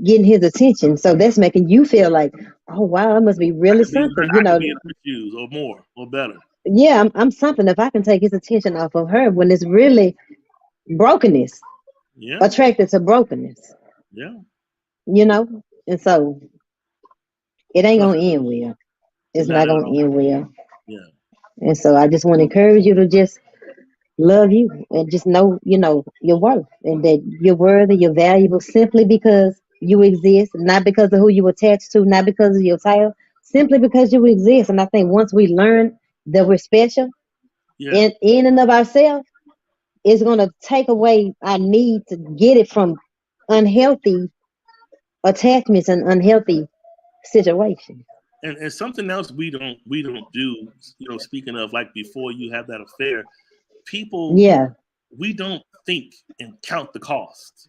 getting his attention. So that's making you feel like, oh wow, I must be really something. I could be in her shoes or more or better. Yeah, I'm something if I can take his attention off of her when it's really brokenness, Yeah. attracted to brokenness, Yeah. you know? And so it ain't So gonna end well. It's not not at gonna all. end well. Yeah. And so I just want to encourage you to just love you and just know, your worth and that you're worthy, you're valuable simply because you exist, not because of who you attached to, not because of your title, simply because you exist. And I think once we learn that we're special Yeah. in and of ourselves, it's gonna take away our need to get it from unhealthy attachments and unhealthy situations. And something else we don't do, speaking of like before you have that affair, people, Yeah, we don't think and count the cost.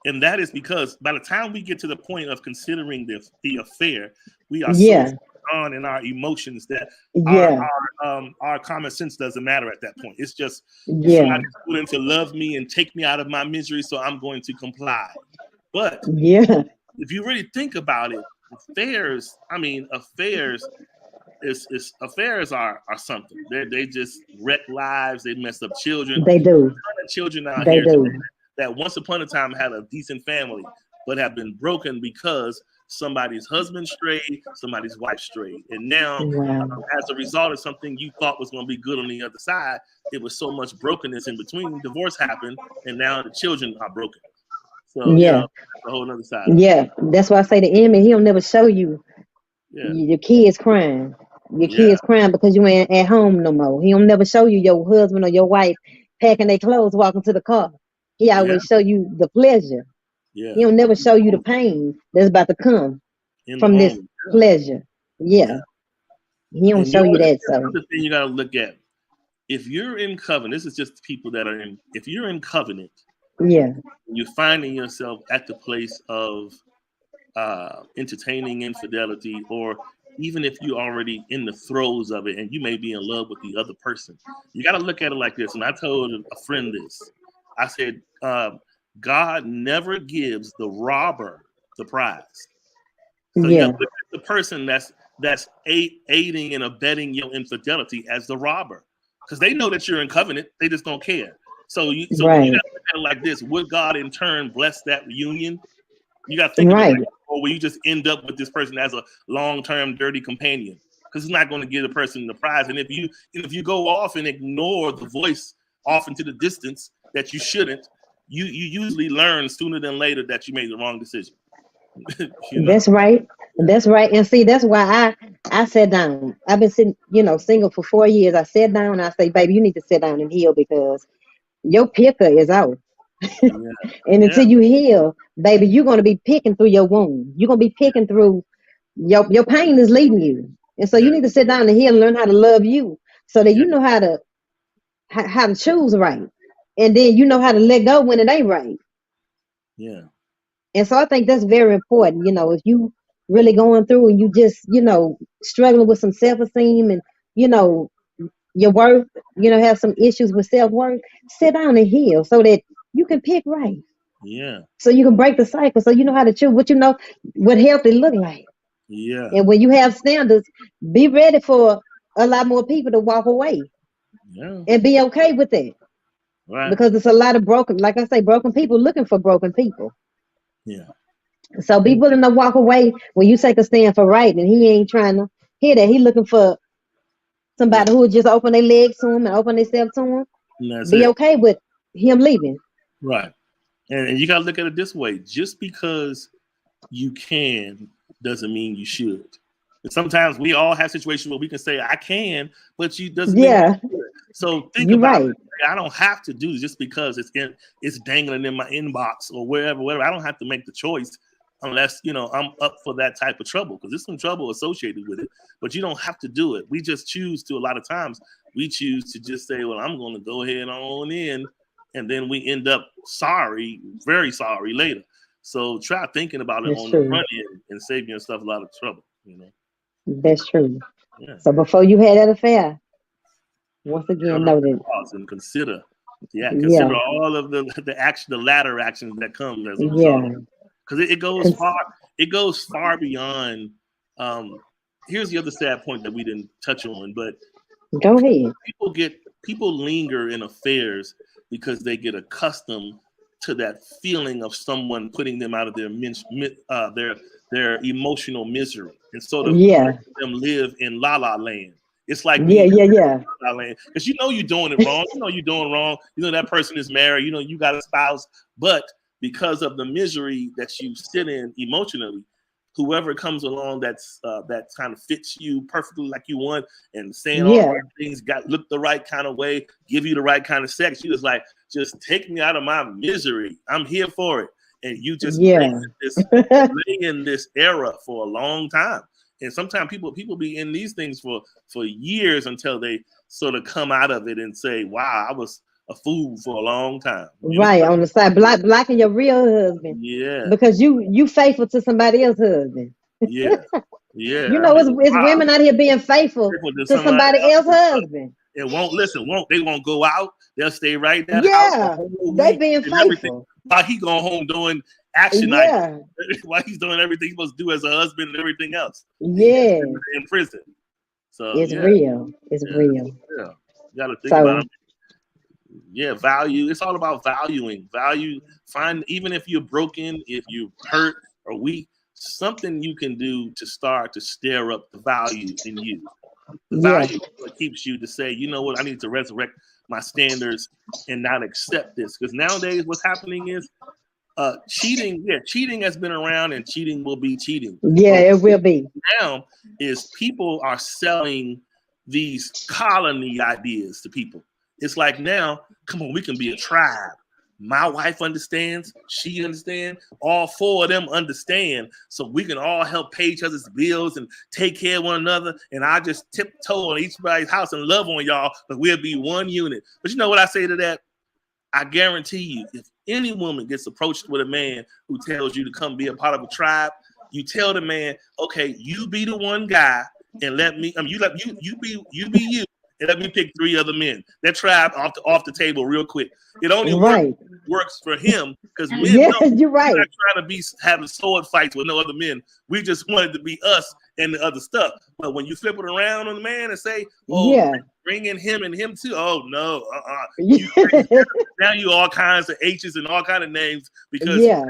And that is because by the time we get to the point of considering the affair, we are so yeah, on in our emotions that our yeah, our common sense doesn't matter at that point. It's just yeah, somebody's willing to love me and take me out of my misery, so I'm going to comply. But yeah. if you really think about it, affairs affairs are something. They just wreck lives. They mess up children. They do. Children out They here today do. that once upon a time had a decent family, but have been broken because somebody's husband strayed, somebody's wife strayed, and now Wow. as a result of something you thought was going to be good on the other side, it was so much brokenness in between. Divorce happened, and now the children are broken. So Yeah. that's a whole other side of it. Yeah. That's why I say the enemy, he'll never show you Yeah, your kids crying. Your yeah, kids crying because you ain't at home no more. He'll never show you your husband or your wife packing their clothes, walking to the car. He yeah, always show you the pleasure. yeah. He'll never show you the pain that's about to come In the from this home. pleasure. Yeah. Yeah. He don't And you show know you what? that. Here's So another thing you got to look at. If you're in covenant, this is just people that are in. If you're in covenant, yeah. you're finding yourself at the place of entertaining infidelity, or even if you're already in the throes of it and you may be in love with the other person, you got to look at it like this. And I told a friend this. I said, God never gives the robber the prize. So you got Yeah. to look at the person that's aiding and abetting your infidelity as the robber, because they know that you're in covenant. They just don't care. So when you got Right. to look at it like this, would God in turn bless that reunion? You got to think of it like, Right. or will you just end up with this person as a long-term dirty companion? because it's not going to give the person the prize. And if you go off and ignore the voice off into the distance that you shouldn't, you usually learn sooner than later that you made the wrong decision. You know? That's right. That's right. And see, that's why I sat down. I've been sitting, single for 4 years. I sat down and I say, baby, you need to sit down and heal because your picker is out. Yeah. And Yeah. until you heal, baby, you're gonna be picking through your wound. You're gonna be picking through your pain is leading you. And so you Yeah. need to sit down and heal and learn how to love you so that Yeah. you know how to choose right. And then you know how to let go when it ain't right. Yeah. And so I think that's very important. If you really going through and you just, struggling with some self-esteem and, you know, your worth, have some issues with self-worth, sit down and heal so that you can pick right. Yeah. So you can break the cycle. So you know how to choose what healthy look like. Yeah. And when you have standards, be ready for a lot more people to walk away Yeah. and be okay with that. Right. Because it's a lot of broken, like I say, broken people looking for broken people. Yeah. So be willing to walk away when you take a stand for right, and he ain't trying to hear that. He looking for Yeah. somebody who would just open their legs to him and open themselves to him. And that's Be it. okay with him leaving. Right. And you got to look at it this way. Just because you can doesn't mean you should. And sometimes we all have situations where we can say, I can, but you doesn't mean Yeah, you should. So think you're about right. it. I don't have to do just because it's dangling in my inbox or whatever. I don't have to make the choice unless, I'm up for that type of trouble, because there's some trouble associated with it. But you don't have to do it. We just choose to, a lot of times, we choose to just say, well, I'm going to go ahead on in. And then we end up sorry, very sorry later. So try thinking about it That's on the true. front end and save yourself a lot of trouble. That's true. Yeah. So before you had that affair, once again, know that. Pause and consider. Yeah, consider Yeah, all of the latter actions that come as a result. yeah. Because it goes Cons- far. It goes far beyond. Here's the other sad point that we didn't touch on, but Go ahead. people linger in affairs because they get accustomed to that feeling of someone putting them out of their emotional misery, and sort of Yeah, them live in la la land. It's like yeah, being yeah, yeah, in la la land, because you're doing it wrong. You're doing wrong. That person is married. You got a spouse, but because of the misery that you sit in emotionally, whoever comes along that kind of fits you perfectly like you want, and saying all the yeah, right things, look the right kind of way, give you the right kind of sex, you just like, just take me out of my misery. I'm here for it. And you just yeah. lay in this era for a long time. And sometimes people be in these things for years until they sort of come out of it and say, wow, I was a fool for a long time. Right on the side, blocking your real husband Yeah. because you faithful to somebody else's husband. Yeah. Yeah. It's Wow. women out here being faithful to somebody else's husband. It they won't go out. They'll stay right in that house the Yeah, whole they week being and everything, faithful. while he going home doing action items, Yeah, while he's doing everything he's supposed to do as a husband and everything else. yeah. In prison. So It's yeah, real. It's yeah, real. yeah. You got to think about So it. Yeah, value. It's all about valuing. Value. Find, even if you're broken, if you're hurt or weak, something you can do to start to stir up the value in you. The yeah, value is what keeps you to say, you know what, I need to resurrect my standards and not accept this. Because nowadays, what's happening is cheating. Yeah, cheating has been around, and cheating will be cheating. yeah. But It will be. now is people are selling these colony ideas to people. It's like, now, come on, we can be a tribe. My wife understands, she understands, all four of them understand, so we can all help pay each other's bills and take care of one another. And I just tiptoe on eachbody's house and love on y'all, but we'll be one unit. But you know what I say to that? I guarantee you, if any woman gets approached with a man who tells you to come be a part of a tribe, you tell the man, okay, you be the one guy, and let me, you be you, and let me pick 3 other men. That tribe off the table real quick. It only Right. works for him, because men Yeah, know you're we're right. not trying to be having sword fights with no other men. We just wanted to be us and the other stuff. But when you flip it around on the man and say, oh, Yeah. bring in him and him too. Oh no, Yeah. now you all kinds of H's and all kind of names because Yeah.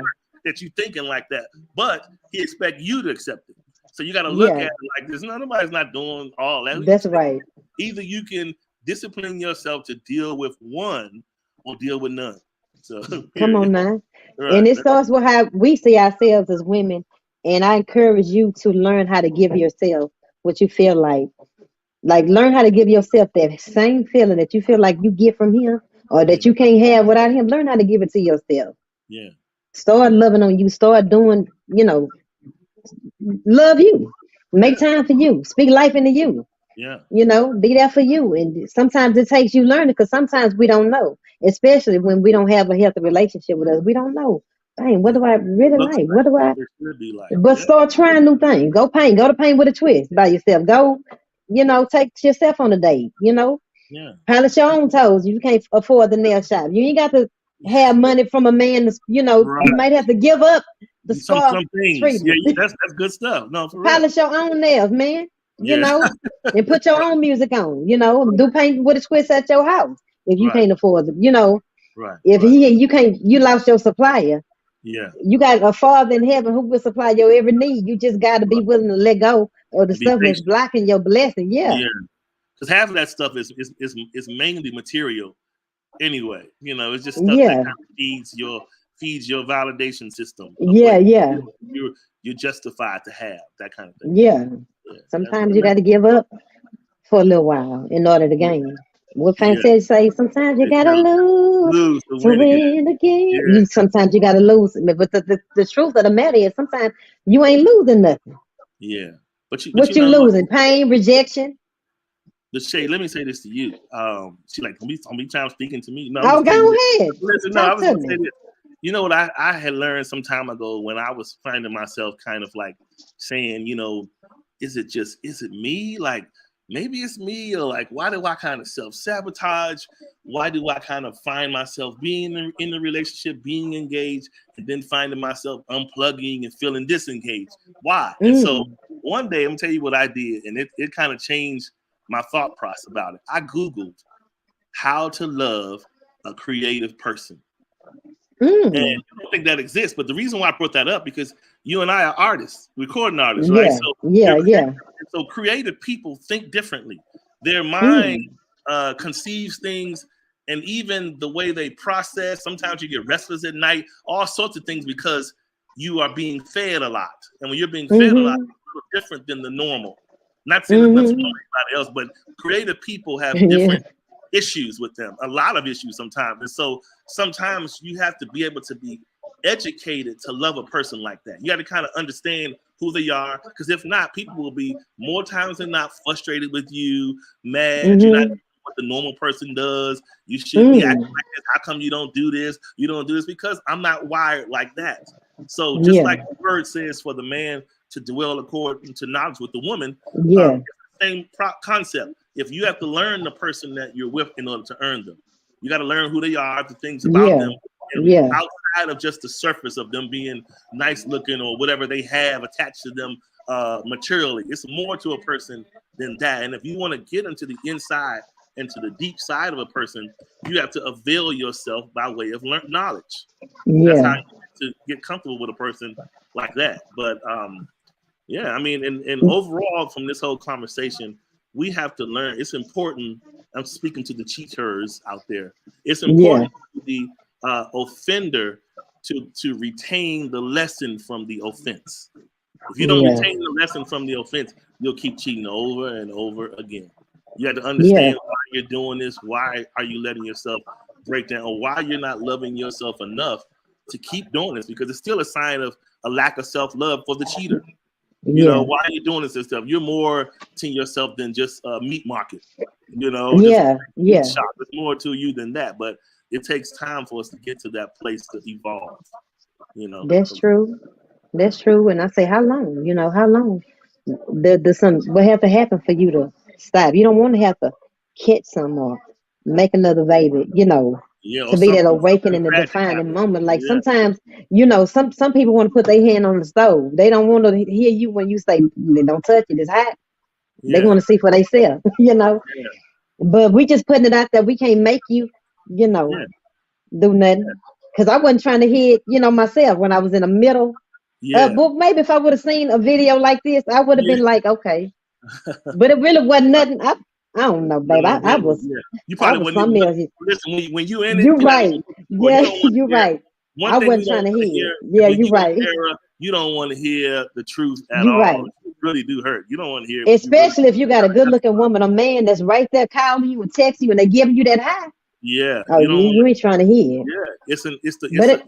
that you thinking like that. But he expect you to accept it. So you got to look Yeah, at it like this. Nobody's not doing all that. that's right. Either you can discipline yourself to deal with one or deal with none. So Come period. on now. Right. And it starts with how we see ourselves as women. And I encourage you to learn how to give yourself what you feel like. Like, learn how to give yourself that same feeling that you feel like you get from him or that you can't have without him. Learn how to give it to yourself. Yeah. Start loving on you. Start doing, love you. Make Yeah. time for you. Speak life into you. Yeah. Be there for you. And sometimes it takes you learning because sometimes we don't know, especially when we don't have a healthy relationship with us. We don't know. Dang, what Yeah. do I really Looks like? What like do I? it should be like. But Yeah. start trying new things. Go paint. Go to paint with a twist by yourself. Go, take yourself on a date. Yeah. Polish your own toes. You can't afford the nail shop. You ain't got to have money from a man. You Right. might have to give up the spa Some things. Yeah. treatment. That's good stuff. No, for real. Polish your own nails, man. You Yeah. know, and put your own music on. Do paint with a twist at your house if you Right. can't afford it. Right. If Right. you lost your supplier. Yeah. You got a father in heaven who will supply your every need. You just got to be Right. willing to let go of the And be stuff that's patient. blocking your blessing. Yeah, Yeah. Because half of that stuff is mainly material anyway. It's just stuff that yeah, kind of feeds your validation system of what yeah, yeah, you're justified to have, that kind of thing. yeah. Yeah. Sometimes you got to give up for a little while in order to gain. What Fan Yeah. said, say sometimes you You gotta gotta lose lose to to win again. win again. Yeah. Sometimes you gotta lose, but the truth of the matter is sometimes you ain't losing nothing. Yeah. But you What you know what? losing? Pain, rejection. The Shay, let me say this to you. She like, don't be time speaking to me. No, I'm Oh, just telling you. go ahead, Listen, no, I talk was to gonna say me. this. You know what I had learned some time ago when I was finding myself kind of like saying, is it me? Like maybe it's me, or like why do I kind of self-sabotage? Why do I kind of find myself being in the relationship, being engaged, and then finding myself unplugging and feeling disengaged? Why? And so Mm, one day I'm gonna tell you what I did, and it kind of changed my thought process about it. I Googled how to love a creative person. And mm. I don't think that exists. But the reason why I brought that up because you and I are artists, recording artists, right? Yeah, So yeah, yeah. creative people think differently. Their mind Mm, conceives things, and even the way they process. Sometimes you get restless at night, all sorts of things because you are being fed a lot. And when you're being fed a lot, mm-hmm, it's a little different than the normal. Not saying there's nothing wrong mm-hmm. with anybody else, but creative people have Yeah, different issues with them, a lot of issues sometimes. And so sometimes you have to be able to be educated to love a person like that. You got to kind of understand who they are, because if not, people will be more times than not frustrated with you, mad. You're not mm-hmm, doing what the normal person does. You should be acting mm. like this. How come you don't do this? You don't do this because I'm not wired like that. So just Yeah, like the word says for the man to dwell according to knowledge with the woman, yeah, it's the same concept. If you have to learn the person that you're with in order to earn them, you got to learn who they are, the things about yeah, them, and yeah, outside of just the surface of them being nice looking or whatever they have attached to them materially. It's more to a person than that. And if you want to get into the inside and to the deep side of a person, you have to avail yourself by way of knowledge. That's how yeah. you get comfortable with a person like that. But yeah, I mean, and overall, from this whole conversation, we have to learn. It's important. I'm speaking to the cheaters out there. It's Yeah, important to the offender to retain the lesson from the offense. If you don't yeah, retain the lesson from the offense, you'll keep cheating over and over again. You have to yeah, understand why you're doing this. Why are you letting yourself break down, or why you're not loving yourself enough to keep doing this? Because it's still a sign of a lack of self-love for the cheater. yeah, Why are you doing this and stuff? You're more to yourself than just a meat market, just yeah, meat yeah. shop. There's more to you than that. But it takes time for us to get to that place to evolve, That's true. That's true. And I say, how long? How long? The some what have to happen for you to stop? You don't want to have to catch some or make another baby. Yeah, or To be that something awakening, the tragic defining happens. moment. Like Yeah, sometimes, some people want to put their hand on the stove. They don't want to hear you when you say, "Don't touch it. It's hot." They yeah, want to see for themselves. yeah, But we just putting it out there. We can't make you, you know, yeah, do nothing. Because I wasn't trying to hear it, myself when I was in the middle. Yeah. But maybe if I would have seen a video like this, I would have Yeah. been like, okay. But it really wasn't nothing. I don't know, babe. No, I really, was yeah. You I probably was wouldn't even something look. else. Listen, when you in it, You you're not right. even looking for it. You Yeah, don't want you to hear. right. One I thing we wasn't don't trying to want to hear hear it. is Yeah, when you you in right. error, you don't want to hear the truth at You all. right. It really do hurt. You don't want to hear it when you really Especially if you got a trying to good looking justify. woman, a man that's right there calling you and texting you and they giving you that high. Yeah, Oh, you don't want. you ain't trying to hear it. Yeah, But it,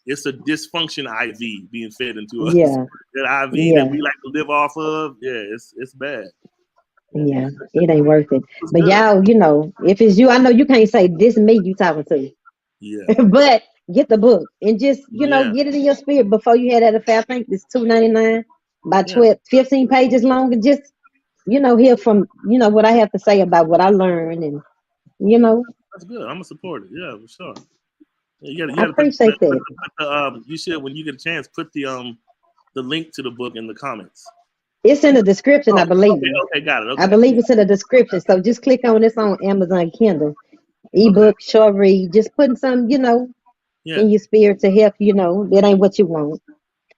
it's a dysfunction IV being fed into us. yeah, That IV that yeah, we like to live off of. Yeah, it's bad. Yeah, yeah, it ain't worth it. it's But good. y'all, if it's you, I know you can't say this me you talking to. Yeah, But get the book and just, yeah, get it in your spirit before you had that affair. I think it's $2.99, about yeah. 12, 15 pages long, and just, hear from, what I have to say about what I learned and, you know, That's good. I'm gonna support it. Yeah, for sure. Yeah, you I gotta appreciate that. put the you should when you get a chance put the link to the book in the comments. It's in the description, I Oh, believe. okay, okay, got it. I Okay, believe yeah, it's in the description. So just click on this on Amazon Kindle. okay, Ebook, short read, just putting some, yeah, in your spirit to help, that ain't what you want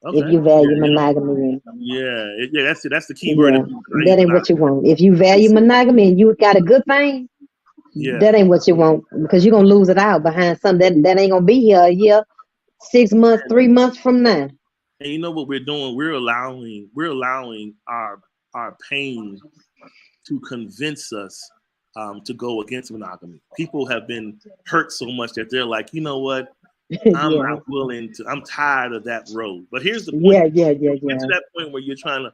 if okay, you yeah, value you know, monogamy. yeah. That's the key word. Yeah, that ain't Monogamy. what you want. If you value It's, monogamy and you got a good thing, yeah, that ain't what you want because you're gonna lose it out behind something that ain't gonna be here a year, 6 months, 3 months from now. and you know what we're doing? We're allowing our pain to convince us to go against monogamy. People have been hurt so much that they're like, you know what? I'm Yeah, not willing to. I'm tired of that road. But here's the point: yeah, yeah, when yeah, you get to yeah, that point where you're trying to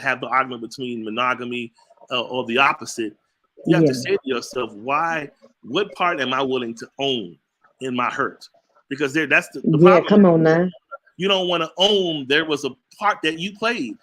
have the argument between monogamy or the opposite, you have to yeah, say to yourself, why? What part am I willing to own in my hurt? Because that's the yeah. problem. Come on now. You don't want to own there was a part that you played,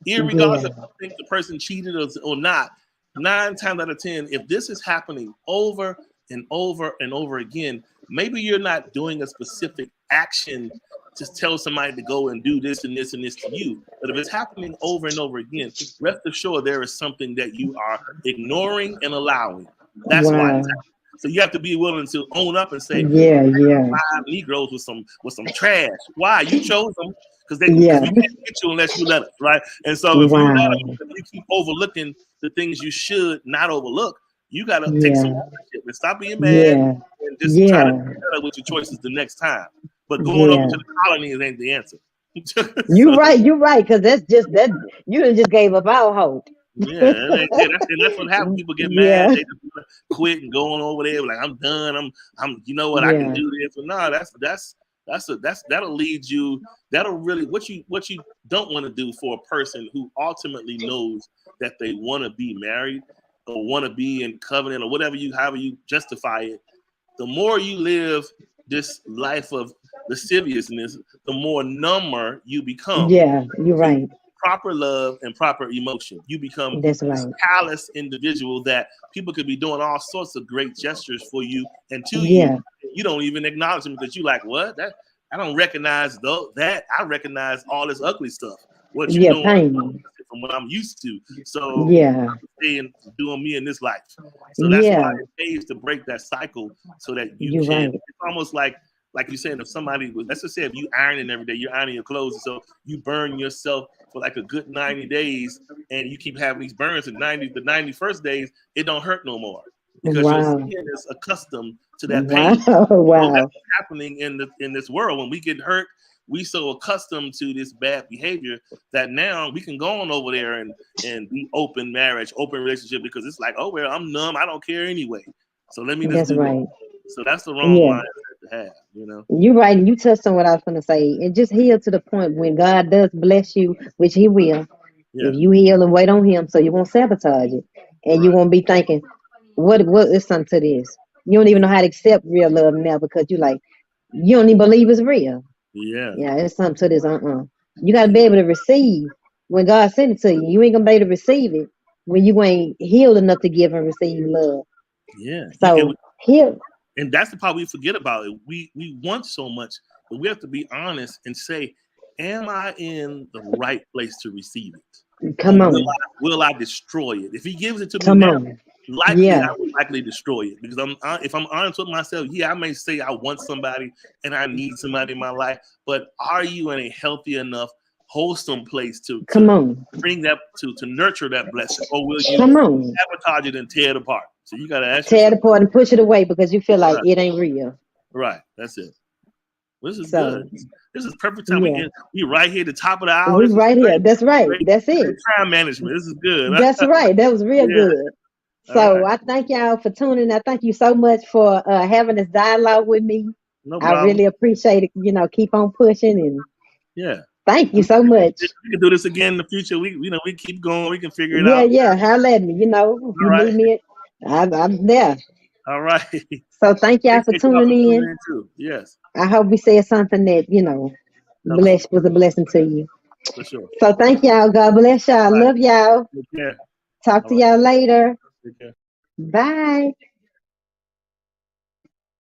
irregardless Yeah, if you think the person cheated or not. 9 times out of 10, if this is happening over and over and over again, maybe you're not doing a specific action to tell somebody to go and do this and this and this to you. But if it's happening over and over again, rest assured there is something that you are ignoring and allowing. That's why wow. it's happening. So you have to be willing to own up and say, Yeah, yeah, 5 Negroes with some trash. Why? You chose them because yeah. we can't get you unless you let us, right? And so if you let Wow. us, if you keep overlooking the things you should not overlook, you got to take some Yeah, ownership and stop being mad yeah, and just try to do yeah, better with your choices the next time. But going over yeah. to the colonies ain't the answer. You So right, you right, because that's just that you done just gave up all hope. yeah, that's what happens. People get mad, Yeah, they just wanna quit and going over there like I'm done. I'm you know what I can yeah, do this. But no, that'll lead you. That'll really what you don't want to do for a person who ultimately knows that they want to be married or want to be in covenant or however you justify it. The more you live this life of lasciviousness, the more number you become yeah. You're to right. proper love and proper emotion. You become That's this right. callous individual that people could be doing all sorts of great gestures for you and to you. Yeah, You don't even acknowledge them because you like, what? That I don't recognize though that I recognize all this ugly stuff. What you yeah. doing Pain. from what I'm used to. So Yeah, I'm staying doing me in this life. So that's why yeah. it pays to break that cycle so that you You're can. right. It's almost like you saying if somebody was, let's just say if you ironing every day, you're ironing your clothes, so you burn yourself for like a good 90 days, and you keep having these burns. And the 91st days, it don't hurt no more because your Wow, skin is accustomed to that wow, pain. So that's wow. what's happening in this world. When we get hurt, we so accustomed to this bad behavior that now we can go on over there and be open marriage, open relationship because it's like, oh well, I'm numb, I don't care anyway. So let me just That's do that. right. So that's the wrong Yeah. mindset to have, you know. You're right, and you touched on what I was going to say. And just heal to the point when God does bless you, which He will. Yeah, If you heal and wait on Him, so you won't sabotage it, and you right. won't be thinking, what is something to this? You don't even know how to accept real love now because you don't even believe it's real. Yeah, Yeah, it's something to this. You got to be able to receive when God sent it to you. You ain't gonna be able to receive it when you ain't healed enough to give and receive love. yeah. So heal. And that's the part we forget about it. We want so much, but we have to be honest and say, am I in the right place to receive it? Or Come on, will I destroy it? If he gives it to me come now, on. likely Yeah. I would likely destroy it because if I'm honest with myself, yeah, I may say I want somebody and I need somebody in my life, but are you in a healthy enough, wholesome place to Come on. bring that to nurture that blessing, or will you Come on. sabotage it and tear it apart? So you got to ask Tear it yourself, apart and push it away because you feel like right, it ain't real. right, that's it. Well, this is So good. This is perfect time. yeah. We right here at the top of the hour. We This is right here. great. That's right. Great, That's great it. time management. This is good. That's right. That was real Yeah. good. All So right. I thank y'all for tuning. I thank you so much for having this dialogue with me. No I problem. really appreciate it. Keep on pushing and Yeah. thank you We, so much. we can do this again in the future. We keep going. We can figure it Yeah, out. yeah. Holla at me. If All you right. need me, I'm there. All right. So thank y'all for Appreciate you all tuning for tuning in. in too. Yes, I hope we said something that, helps you was a blessing to you. for sure. So thank y'all. God bless y'all. All right. Love y'all. Take care. Talk All to right. y'all later. Take care. Bye.